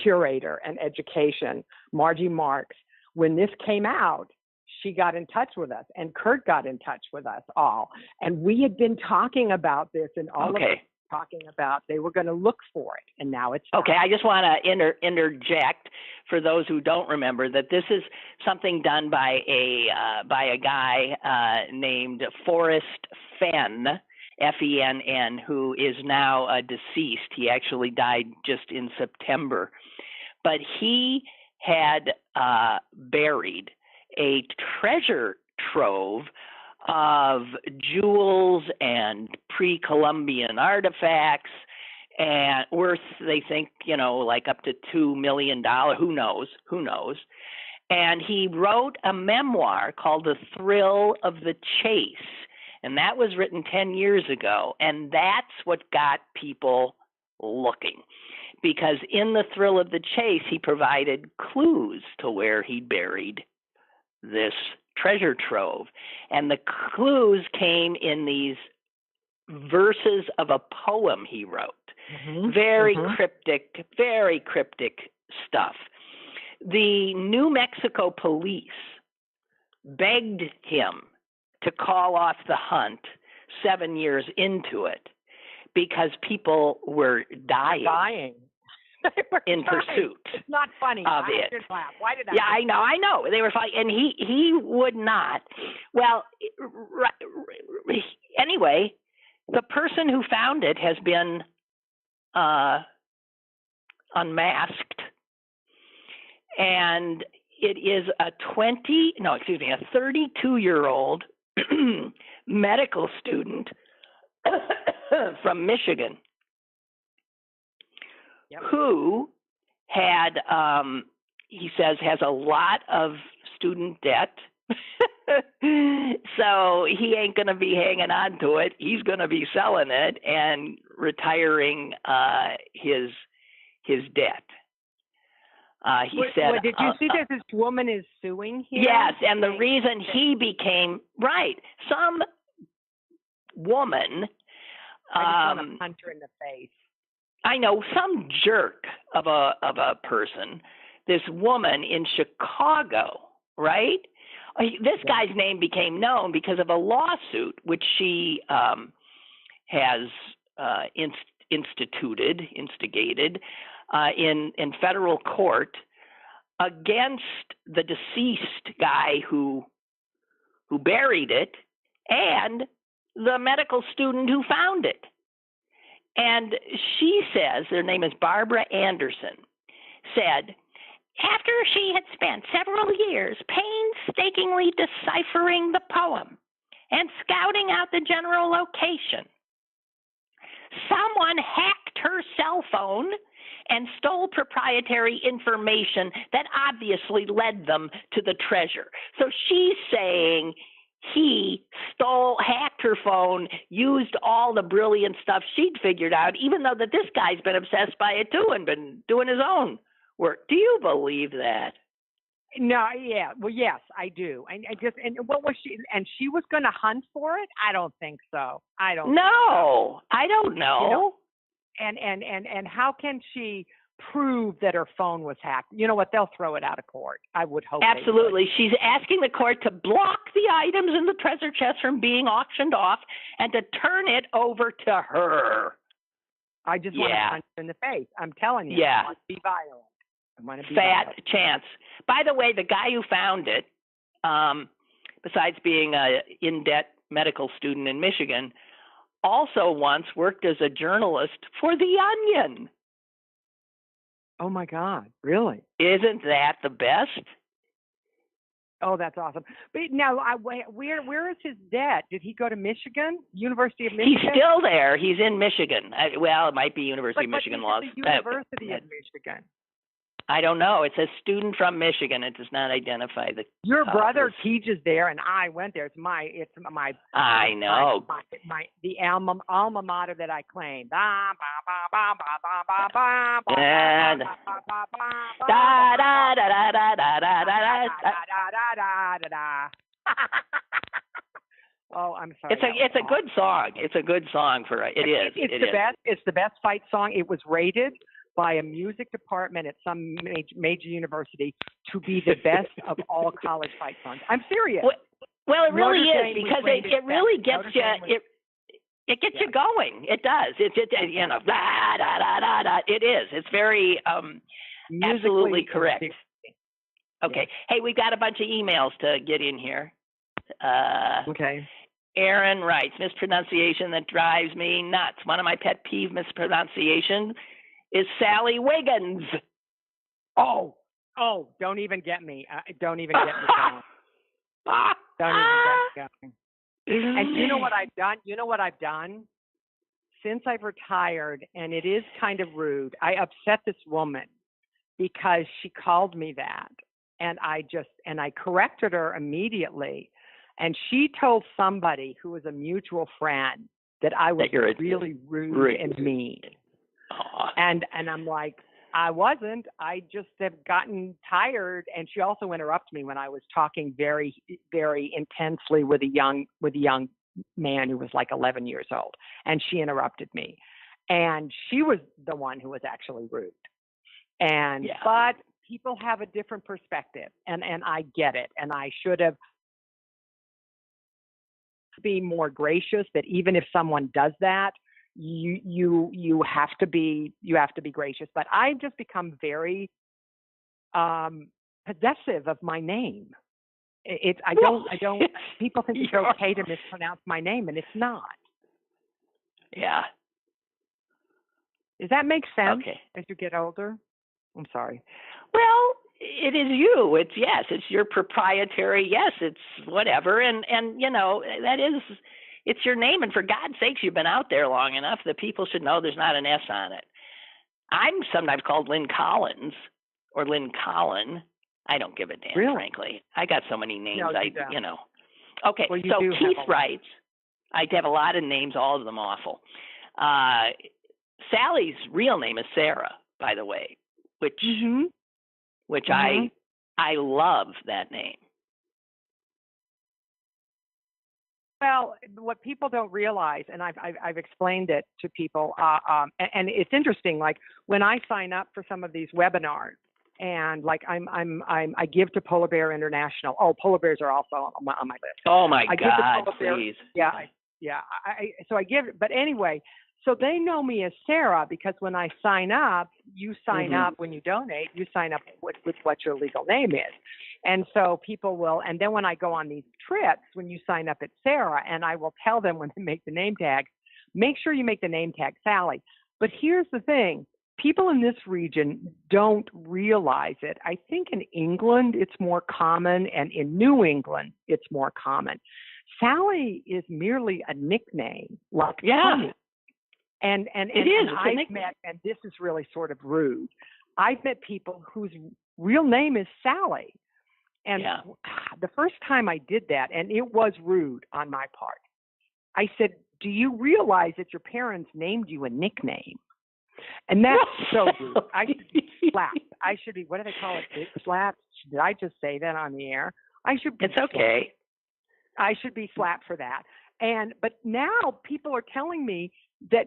curator and education, Margie Marks, when this came out, she got in touch with us, and Kurt got in touch with us all, and we had been talking about this, and all of us talking about they were going to look for it, and now it's okay. I just want to interject for those who don't remember that this is something done by a guy named Forrest Fenn, Fenn, who is now deceased. He actually died just in September, but he had buried a treasure trove of jewels and pre-Columbian artifacts, and worth, they think, like up to $2 million. Who knows? And he wrote a memoir called The Thrill of the Chase, and that was written 10 years ago, and that's what got people looking. Because in The Thrill of the Chase, he provided clues to where he buried this treasure trove. And the clues came in these verses of a poem he wrote. Very cryptic stuff. The New Mexico police begged him to call off the hunt 7 years into it because people were dying. In pursuit. It's not funny. Of it. Just laugh. Why did I? Yeah, I know. They were fighting, and he would not. Well, anyway, the person who found it has been unmasked, and it is a 32-year-old medical student from Michigan. Who had, he says, has a lot of student debt. So he ain't going to be hanging on to it. He's going to be selling it and retiring his debt. He said, did you see that this woman is suing him? Yes, and the reason he became, some woman. I just want to punch her in the face. I know, some jerk of a person, this woman in Chicago, right? This guy's name became known because of a lawsuit which she has instigated in federal court against the deceased guy who buried it and the medical student who found it. And she says, their name is Barbara Anderson, said, after she had spent several years painstakingly deciphering the poem and scouting out the general location, someone hacked her cell phone and stole proprietary information that obviously led them to the treasure. So she's saying he hacked her phone, used all the brilliant stuff she'd figured out, even though that this guy's been obsessed by it too and been doing his own work. Do you believe that? No, yeah. Well, yes, I do. And what was she? And she was going to hunt for it? I don't think so. I don't know. You know, and how can she prove that her phone was hacked? You know what? They'll throw it out of court. I would hope. Absolutely. She's asking the court to block the items in the treasure chest from being auctioned off and to turn it over to her. I just want to punch her in the face. I'm telling you. Yeah. I want to be violent. I want to be Fat violent. chance. By the way, the guy who found it, besides being a in-debt medical student in Michigan, also once worked as a journalist for The Onion. Oh my God! Really? Isn't that the best? Oh, that's awesome. But now, where is his debt? Did he go to Michigan? University of Michigan? He's still there. He's in Michigan. Well, it might be University of Michigan laws. The University of Michigan. I don't know. It says student from Michigan. It does not identify the. Your brother teaches there, and I went there. It's my. I know. The alma mater that I claim. Oh, I'm sorry. It's a good song. It's a good song for it. It's the best fight song. It was rated by a music department at some major university to be the best of all college fight songs. I'm serious. Well, it really is, because it really gets you. It gets you going. It does. It is. It's very absolutely correct. Okay. Hey, we've got a bunch of emails to get in here. Okay. Aaron writes, mispronunciation that drives me nuts. One of my pet peeve mispronunciations is Sally Wiggins. Oh, don't even get me. Don't even get me going. Don't even get me going. And you know what I've done? Since I've retired, and it is kind of rude, I upset this woman because she called me that. And I corrected her immediately. And she told somebody who was a mutual friend that I was really rude and mean. And I'm like, I wasn't. I just have gotten tired. And she also interrupted me when I was talking very, very intensely with a young man who was like 11 years old. And she interrupted me. And she was the one who was actually rude. And but people have a different perspective, and I get it. And I should have been more gracious. That even if someone does that, you have to be gracious. But I've just become very possessive of my name. I don't people think it's okay to mispronounce my name, and it's not. Yeah. Does that make sense? Okay. As you get older? I'm sorry. Well, it is you. It's your proprietary. Yes, it's whatever. And it's your name. And for God's sakes, you've been out there long enough that people should know there's not an S on it. I'm sometimes called Lynn Collins or Lynn Cullen. I don't give a damn, really? Frankly. I got so many names. No, Okay, well, so Keith writes, I have a lot of names, all of them awful. Sally's real name is Sarah, by the way, which I love that name. Well, what people don't realize, and I've explained it to people, and it's interesting. Like when I sign up for some of these webinars, and like I give to Polar Bear International. Oh, polar bears are also on my list. Oh my God, please. So I give, but anyway. So they know me as Sarah because when I sign up, you sign up when you donate, you sign up with what your legal name is. And so people will, and then when I go on these trips, when you sign up at Sarah, and I will tell them when they make the name tag, make sure you make the name tag Sally. But here's the thing. People in this region don't realize it. I think in England it's more common, and in New England it's more common. Sally is merely a nickname, like Tony. And I've met, and this is really sort of rude, I've met people whose real name is Sally. And the first time I did that, and it was rude on my part, I said, do you realize that your parents named you a nickname? And that's so rude. I should be slapped. I should be, what do they call it? Slapped? Did I just say that on the air? I should be It's okay. I should be slapped for that. But now people are telling me that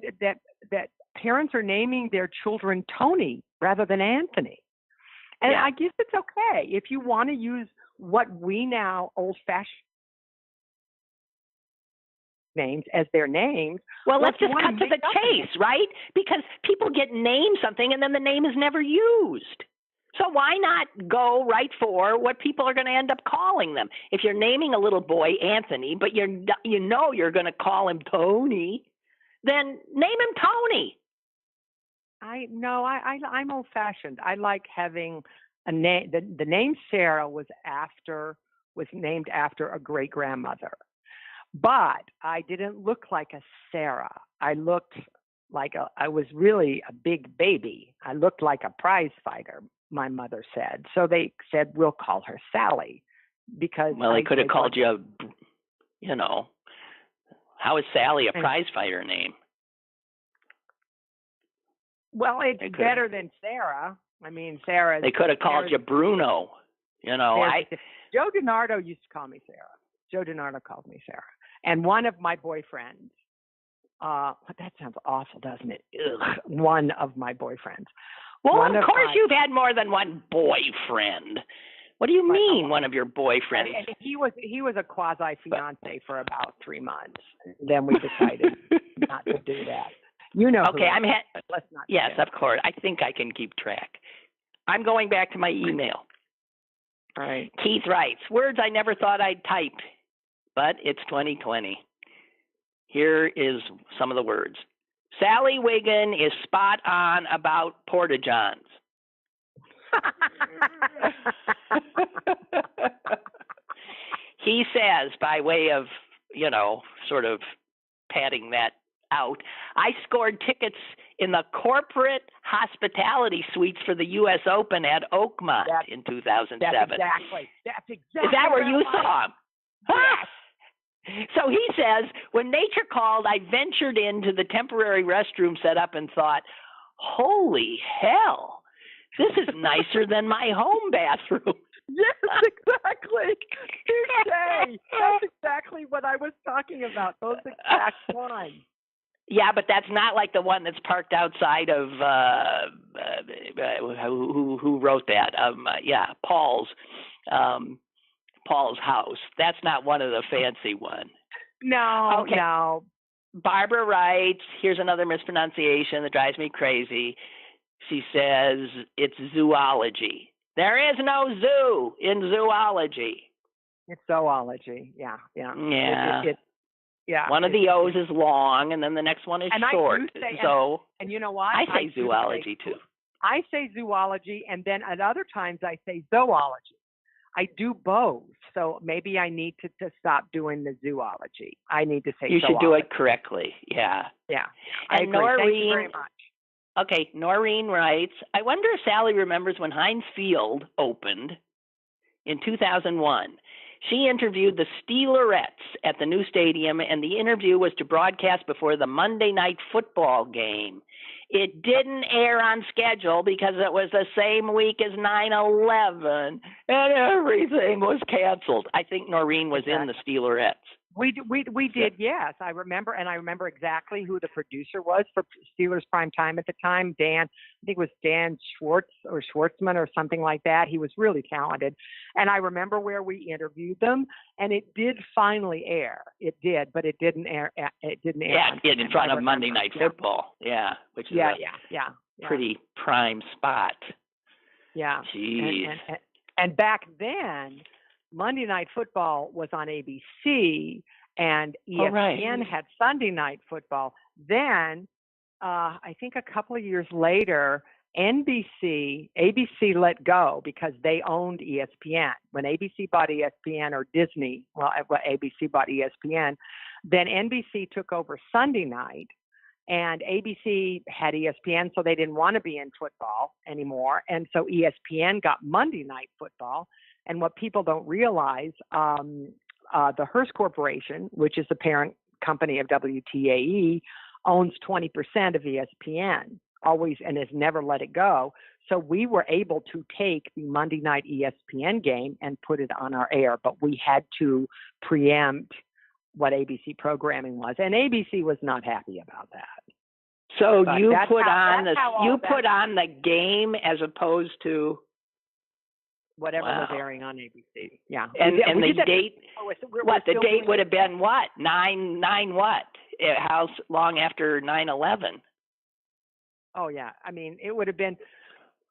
parents are naming their children Tony rather than Anthony. And I guess it's okay if you want to use what we now old-fashioned names as their names. Well, let's just cut to the chase, right? Because people get named something and then the name is never used. So why not go right for what people are going to end up calling them? If you're naming a little boy Anthony, but you're going to call him Tony, then name him Tony. I'm old-fashioned. I like having a name. The name Sarah was named after a great-grandmother. But I didn't look like a Sarah. I looked like I was really a big baby. I looked like a prize fighter, my mother said. So they said, we'll call her Sally. Because they could have called you, how is Sally a prize fighter name? Well, it's better than Sarah. I mean, Sarah. They could have called you Bruno. Joe DiNardo used to call me Sarah. Joe DiNardo called me Sarah. And one of my boyfriends, that sounds awful, doesn't it? Ugh, one of my boyfriends. Well, of course you've had more than one boyfriend. What do you mean, one of your boyfriends? And he was a quasi-fiance for about 3 months. Then we decided not to do that. Okay, let's not. Yes, of course. I think I can keep track. I'm going back to my email. All right. Keith writes, words I never thought I'd type, but it's 2020. Here is some of the words. Sally Wiggin is spot on about porta-johns. He says, by way of, sort of padding that out, I scored tickets in the corporate hospitality suites for the U.S. Open at Oakmont in 2007. That's exactly. Is that where you saw him? Yes. So he says, when nature called, I ventured into the temporary restroom set up and thought, holy hell, This is nicer than my home bathroom. Yes, exactly. Touché. That's exactly what I was talking about. Those exact lines. Yeah, but that's not like the one that's parked outside of who wrote that? Paul's house. That's not one of the fancy ones. No, okay. No. Barbara writes, here's another mispronunciation that drives me crazy. She says it's zoology. There is no zoo in zoology. It's zoology. Yeah. One of the O's is long, and then the next one is short. And you know what? I say zoology too. I say zoology, and then at other times I say zoology. I do both, so maybe I need to stop doing the zoology. I need to say you zoology. Should do it correctly. Yeah. I and agree. Noreen, thank you very much. Okay, Noreen writes, I wonder if Sally remembers when Heinz Field opened in 2001. She interviewed the Steelerettes at the new stadium, and the interview was to broadcast before the Monday Night Football game. It didn't air on schedule because it was the same week as 9/11, and everything was canceled. I think Noreen was in the Steelerettes. We did, yes. I remember exactly who the producer was for Steelers Prime Time at the time. I think it was Dan Schwartz or Schwartzman or something like that. He was really talented. And I remember where we interviewed them, and it did finally air. It did, but it didn't air. It didn't air. Yeah, it did in front of Monday Night Football. Yeah, which is a pretty prime spot. Yeah. Jeez. And back then, Monday Night Football was on ABC, and ESPN had Sunday Night Football. Then, I think a couple of years later, ABC let go because they owned ESPN. When ABC bought ESPN, or Disney, ABC bought ESPN, then NBC took over Sunday night, and ABC had ESPN, so they didn't want to be in football anymore. And so ESPN got Monday Night Football. And what people don't realize, the Hearst Corporation, which is the parent company of WTAE, owns 20% of ESPN, always, and has never let it go. So we were able to take the Monday night ESPN game and put it on our air, but we had to preempt what ABC programming was, and ABC was not happy about that. So but you put on the game as opposed to whatever was airing on ABC. Yeah. And the date, the date would have been what? 9 what? How long after 9/11? Oh, yeah. I mean, it would have been,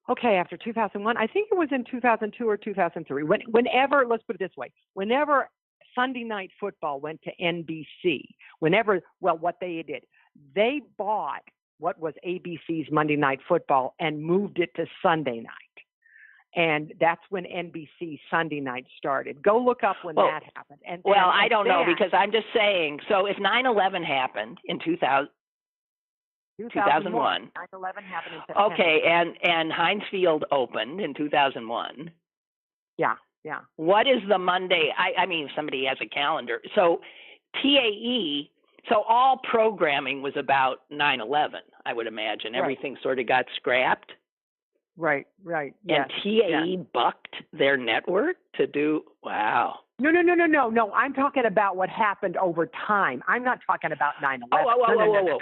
after 2001. I think it was in 2002 or 2003. Whenever, let's put it this way, whenever Sunday Night Football went to NBC, what they did, they bought what was ABC's Monday Night Football and moved it to Sunday night. And that's when NBC Sunday night started. Go look up when that happened. I don't know, because I'm just saying, so if 9/11 happened in 2001. 9/11 happened in September. Okay, and Heinz Field opened in 2001. Yeah. What is the Monday? I mean, if somebody has a calendar. So TAE, so all programming was about 9/11, I would imagine. Right. Everything sort of got scrapped. Right. Yes. And TAE bucked their network to do, wow. No. I'm talking about what happened over time. I'm not talking about 9/11. Whoa.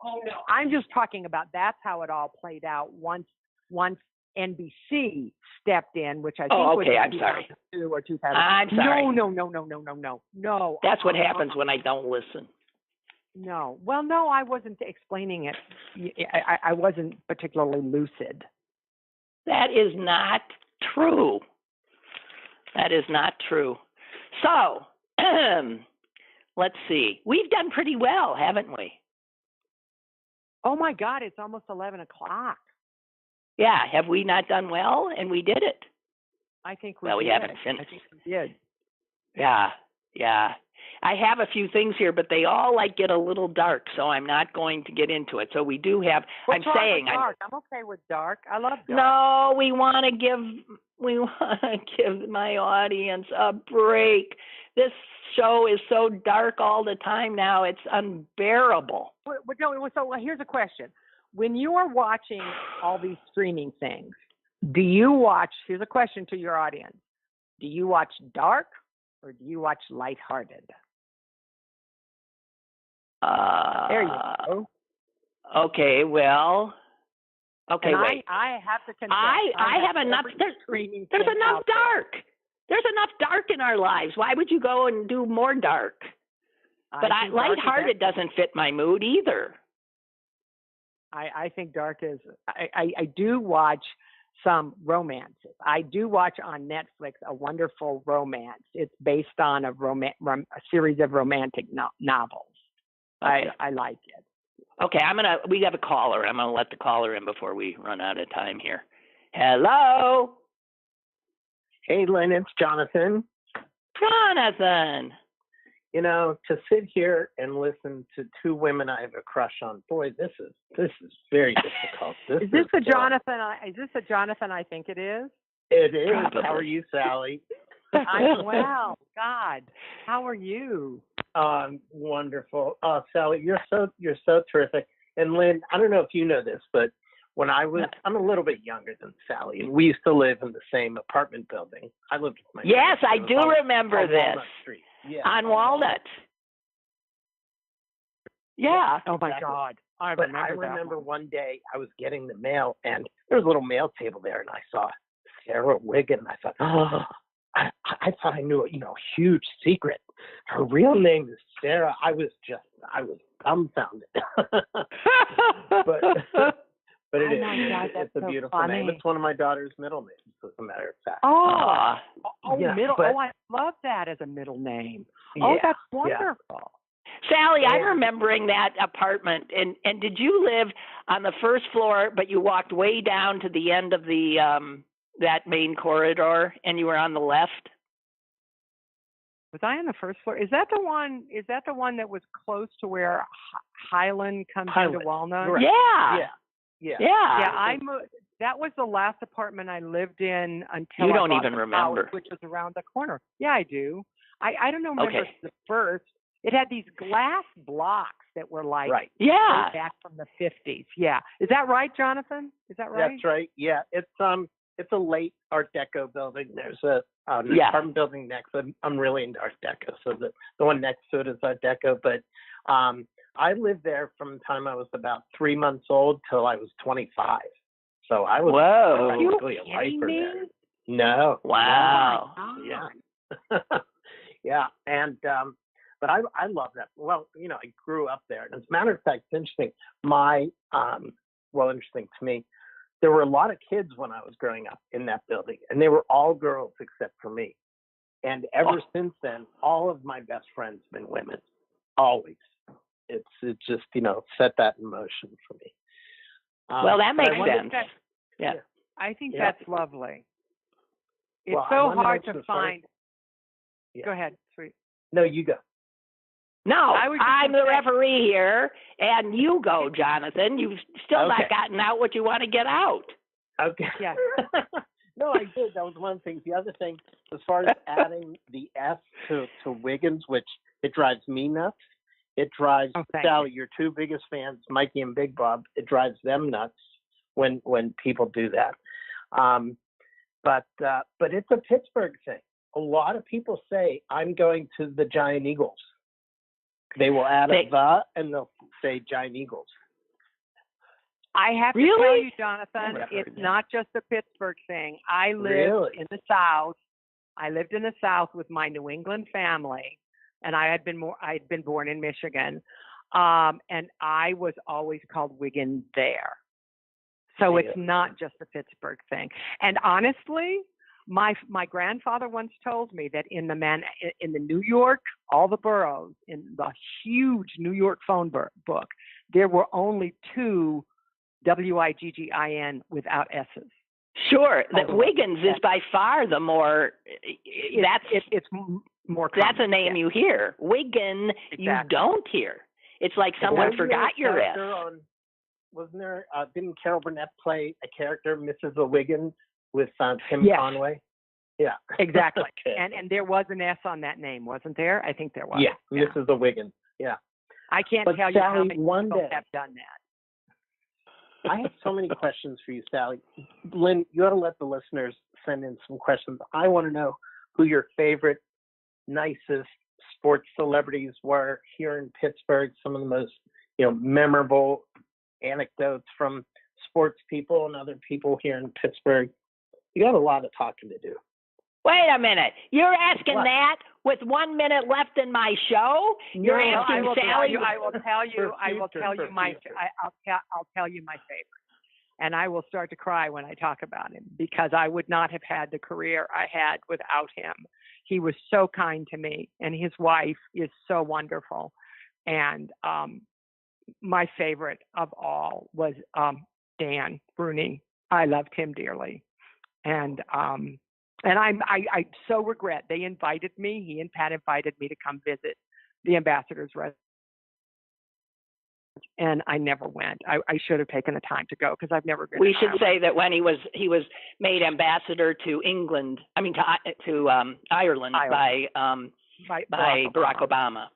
Oh, no. I'm just talking about that's how it all played out once NBC stepped in, which I think was in 2002 or 2000. I'm sorry. No. That's what happens when I don't listen. No. Well, no, I wasn't explaining it. I wasn't particularly lucid. That is not true. So, let's see. We've done pretty well, haven't we? Oh, my God, it's almost 11 o'clock. Yeah, have we not done well? And we did it. I think we did. Well, we haven't finished. I think we did. Yeah. I have a few things here, but they all get a little dark, so I'm not going to get into it. So we do have. What's wrong with dark? I'm okay with dark. I love dark. No, we want to give my audience a break. This show is so dark all the time now; it's unbearable. So here's a question: when you are watching all these streaming things, do you watch, here's a question to your audience, do you watch dark or do you watch lighthearted? There you go. Okay, well, okay, and wait. I have to confess. I have enough. There's enough dark. There's enough dark in our lives. Why would you go and do more dark? But lighthearted doesn't fit my mood either. I think dark is. I do watch some romances. I do watch on Netflix A Wonderful Romance. It's based on a series of romantic novels. Okay. I like it. Okay, we have a caller. I'm gonna let the caller in before we run out of time here. Hello. Hey, Lynn, it's Jonathan. Jonathan. You know, to sit here and listen to two women I have a crush on, boy, this is very difficult. Is this a Jonathan? Is this a Jonathan? I think it is. It is. Probably. How are you, Sally? I'm well. God, how are you? Wonderful. Sally, you're so terrific. And Lynn, I don't know if you know this, but when I'm a little bit younger than Sally, and we used to live in the same apartment building. I lived with my Yes, I do remember this. Walnut Street. Yeah, on Walnut. Yeah. Oh my God. I remember one day I was getting the mail, and there was a little mail table there, and I saw Sarah Wiggin. I thought, I thought I knew a huge secret. Her real name is Sarah. I was dumbfounded. But it is. God, it's a beautiful funny. name. It's one of my daughter's middle names, as a matter of fact. Middle. I love that as a middle name. Oh, that's wonderful. Yeah. Sally, I'm remembering that apartment. And did you live on the first floor, but you walked way down to the end of the that main corridor, and you were on the left? Was I on the first floor? Is that the one? Is that the one that was close to where Highland comes into Walnut? Right. Yeah. I moved. That was the last apartment I lived in until you I don't bought even the remember, house, which was around the corner. Yeah, I do. I don't remember the first. It had these glass blocks that were like back from the 50s. Yeah, is that right, Jonathan? Is that right? That's right. Yeah, it's a late Art Deco building. There's an apartment building next. I'm really into Art Deco, so the one next to it is Art Deco. But I lived there from the time I was about 3 months old till I was 25. So I was practically a lifer there. No. Wow. Yeah. Yeah. And but I love that. Well, I grew up there. And as a matter of fact, it's interesting. Interesting to me, there were a lot of kids when I was growing up in that building, and they were all girls except for me. And ever since then, all of my best friends have been women. Always. It just, set that in motion for me. Well, that makes sense. Yeah. I think that's lovely. It's so hard to find. Yeah. Go ahead, sweet. No, you go. No, I'm the referee here, and you go, Jonathan. You've still not gotten out what you want to get out. Okay. Yeah. No, I did. That was one thing. The other thing, as far as adding the S to Wiggins, which it drives me nuts. It drives Sally, your two biggest fans, Mikey and Big Bob. It drives them nuts when people do that. But it's a Pittsburgh thing. A lot of people say I'm going to the Giant Eagles. They will add and they'll say Giant Eagles. I have to tell you, Jonathan, it's not just a Pittsburgh thing. I lived in the South. I lived in the South with my New England family, and I had been born in Michigan, and I was always called Wiggin there. So it's not just a Pittsburgh thing. And honestly, my grandfather once told me that in the New York, all the boroughs, in the huge New York phone book, there were only 2 Wiggin without S's. Sure, the Wiggins is by far the more. It's more common. That's a name you hear. Wiggin, you don't hear. It's like someone forgot your S. Wasn't there? Didn't Carol Burnett play a character, Mrs. Wiggins, with Tim Conway? Yeah, exactly. And there was an S on that name, wasn't there? I think there was. Yeah, Mrs. Wiggins. Yeah. I can't tell you how many people have done that. I have so many questions for you, Sally. Lynn, you ought to let the listeners send in some questions. I want to know who your favorite, nicest sports celebrities were here in Pittsburgh. Some of the most, memorable anecdotes from sports people and other people here in Pittsburgh. You got a lot of talking to do. Wait a minute. You're asking that with 1 minute left in my show? You're asking Sally? I'll tell you my favorite. And I will start to cry when I talk about him because I would not have had the career I had without him. He was so kind to me, and his wife is so wonderful. And my favorite of all was Dan Bruni. I loved him dearly. And I so regret they invited me. He and Pat invited me to come visit the ambassador's residence, and I never went. I should have taken the time to go because I've never been. We should say that when he was made ambassador to England. I mean to Ireland by Barack Obama.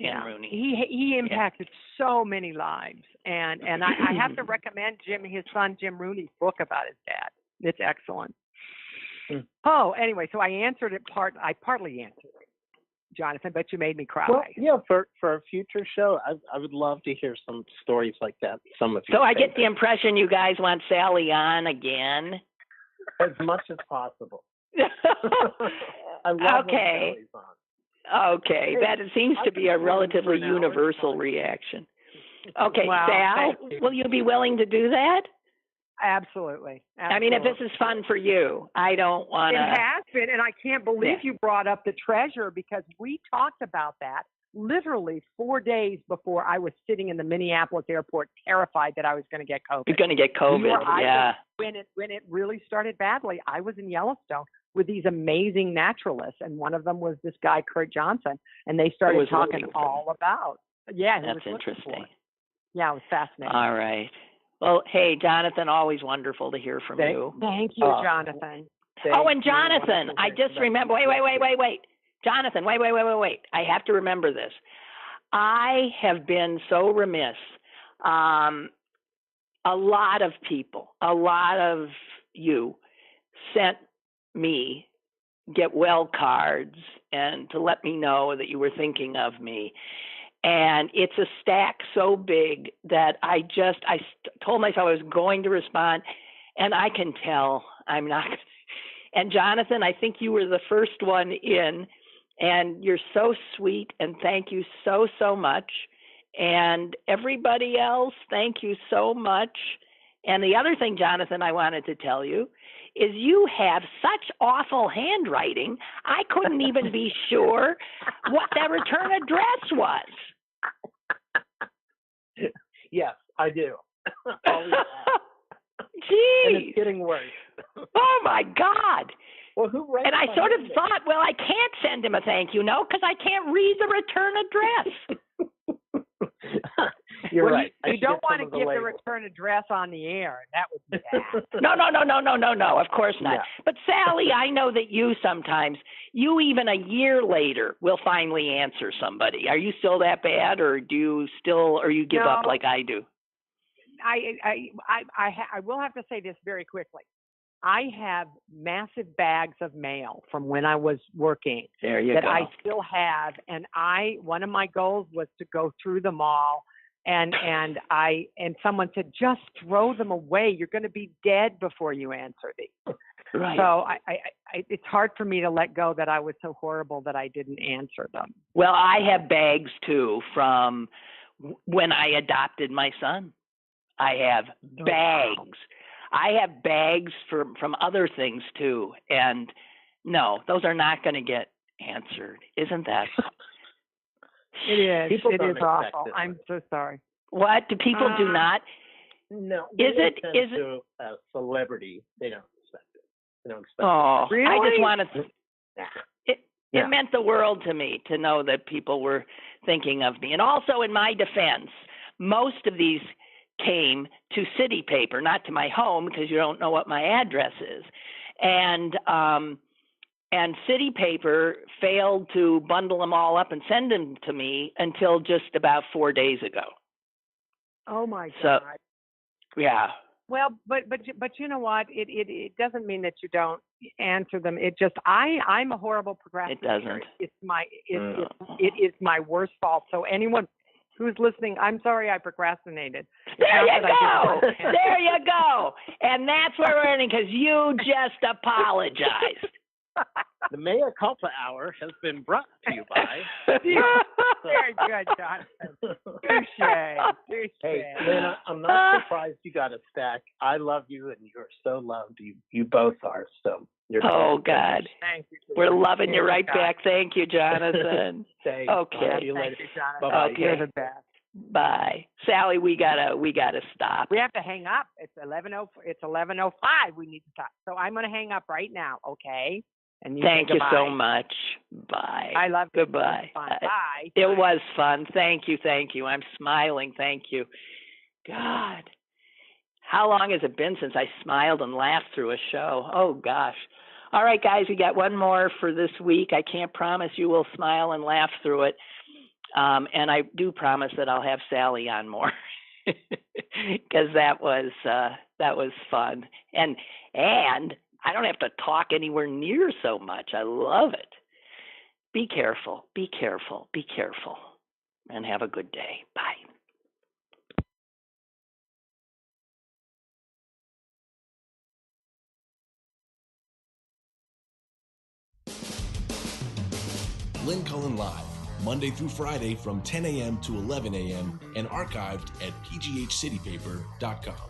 Dan Rooney. He impacted so many lives, and I have to recommend his son Jim Rooney's book about his dad. It's excellent. Oh, anyway, so I partly answered it, Jonathan, but you made me cry. Well, yeah, for a future show, I would love to hear some stories like that. Some of you. So I get the impression you guys want Sally on again. As much as possible. I love when Sally's on. Okay, that seems to be a relatively universal reaction. Okay, Sal, will you be willing to do that? Absolutely. I mean, if this is fun for you, I don't want to. It has been, and I can't believe you brought up the treasure because we talked about that literally 4 days before I was sitting in the Minneapolis airport, terrified that I was going to get COVID. You're going to get COVID, yeah. When it really started badly, I was in Yellowstone with these amazing naturalists, and one of them was this guy, Kurt Johnson, and they started talking all about. Yeah, that's interesting. Yeah, it was fascinating. All right. Well, hey, Jonathan, always wonderful to hear from you. Thank you, Jonathan. And Jonathan, I just remember. Wait. Jonathan, wait. I have to remember this. I have been so remiss. A lot of people, a lot of you sent me get well cards and to let me know that you were thinking of me. And it's a stack so big that I told myself I was going to respond, and I can tell I'm not. And Jonathan, I think you were the first one in, and you're so sweet, and thank you so, so much. And everybody else, thank you so much. And the other thing, Jonathan, I wanted to tell you is you have such awful handwriting, I couldn't even be sure what that return address was. Yes, I do. Gee. And it's getting worse. Oh, my God. Well, who writes? And I sort of thought, well, I can't send him a thank you note because I can't read the return address. You're right. You don't want to give the return address on the air. That would be bad. No. Of course not. Yeah. But Sally, I know that you sometimes, even a year later, will finally answer somebody. Are you still that bad, or you give up like I do? I will have to say this very quickly. I have massive bags of mail from when I was working that I still have, and one of my goals was to go through them all. And someone said, just throw them away. You're going to be dead before you answer these. Right. So it's hard for me to let go that I was so horrible that I didn't answer them. Well, I have bags too from when I adopted my son. I have bags. Wow. I have bags from other things too. And no, those are not going to get answered. Isn't that? It is. It is awful. I'm so sorry. What? Do people do not? No. Is it to a celebrity? They don't expect it. They don't expect it. Really? I just want to. It meant the world to me to know that people were thinking of me. And also, in my defense, most of these came to city paper, not to my home, because you don't know what my address is. And city paper failed to bundle them all up and send them to me until just about 4 days ago. Oh, my God. Yeah. Well, but you know what? It doesn't mean that you don't answer them. It just I'm a horrible procrastinator. It doesn't. It is my worst fault. So anyone who's listening, I'm sorry I procrastinated. There you go. There you go. And that's where we're ending because you just apologized. The Mea Culpa Hour has been brought to you by. Very good, Jonathan. Touche. Hey, Lynn, I'm not surprised you got a stack. I love you, and you're so loved. You both are. So you're. Oh God. Thank you. We're loving you right back. Thank you, Jonathan. Okay. Thank you later. Jonathan. Bye-bye. Okay. You're the best. Bye, Sally. We gotta stop. We have to hang up. It's 11:05. We need to stop. So I'm gonna hang up right now. Okay. And thank you so much. Bye. I love you. Goodbye. Bye. It was fun. Thank you. I'm smiling. Thank you. God, how long has it been since I smiled and laughed through a show? Oh gosh. All right, guys, we got one more for this week. I can't promise you will smile and laugh through it. And I do promise that I'll have Sally on more because that was fun. And I don't have to talk anywhere near so much. I love it. Be careful, and have a good day. Bye. Lynn Cullen Live, Monday through Friday from 10 a.m. to 11 a.m. and archived at pghcitypaper.com.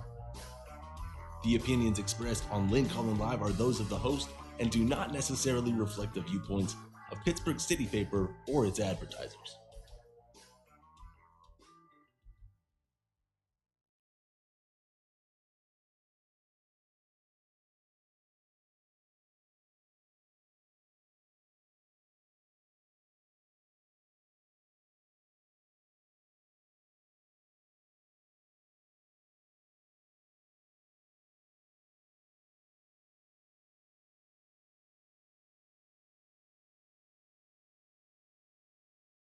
The opinions expressed on Lynn Cullen Live are those of the host and do not necessarily reflect the viewpoints of Pittsburgh City Paper or its advertisers.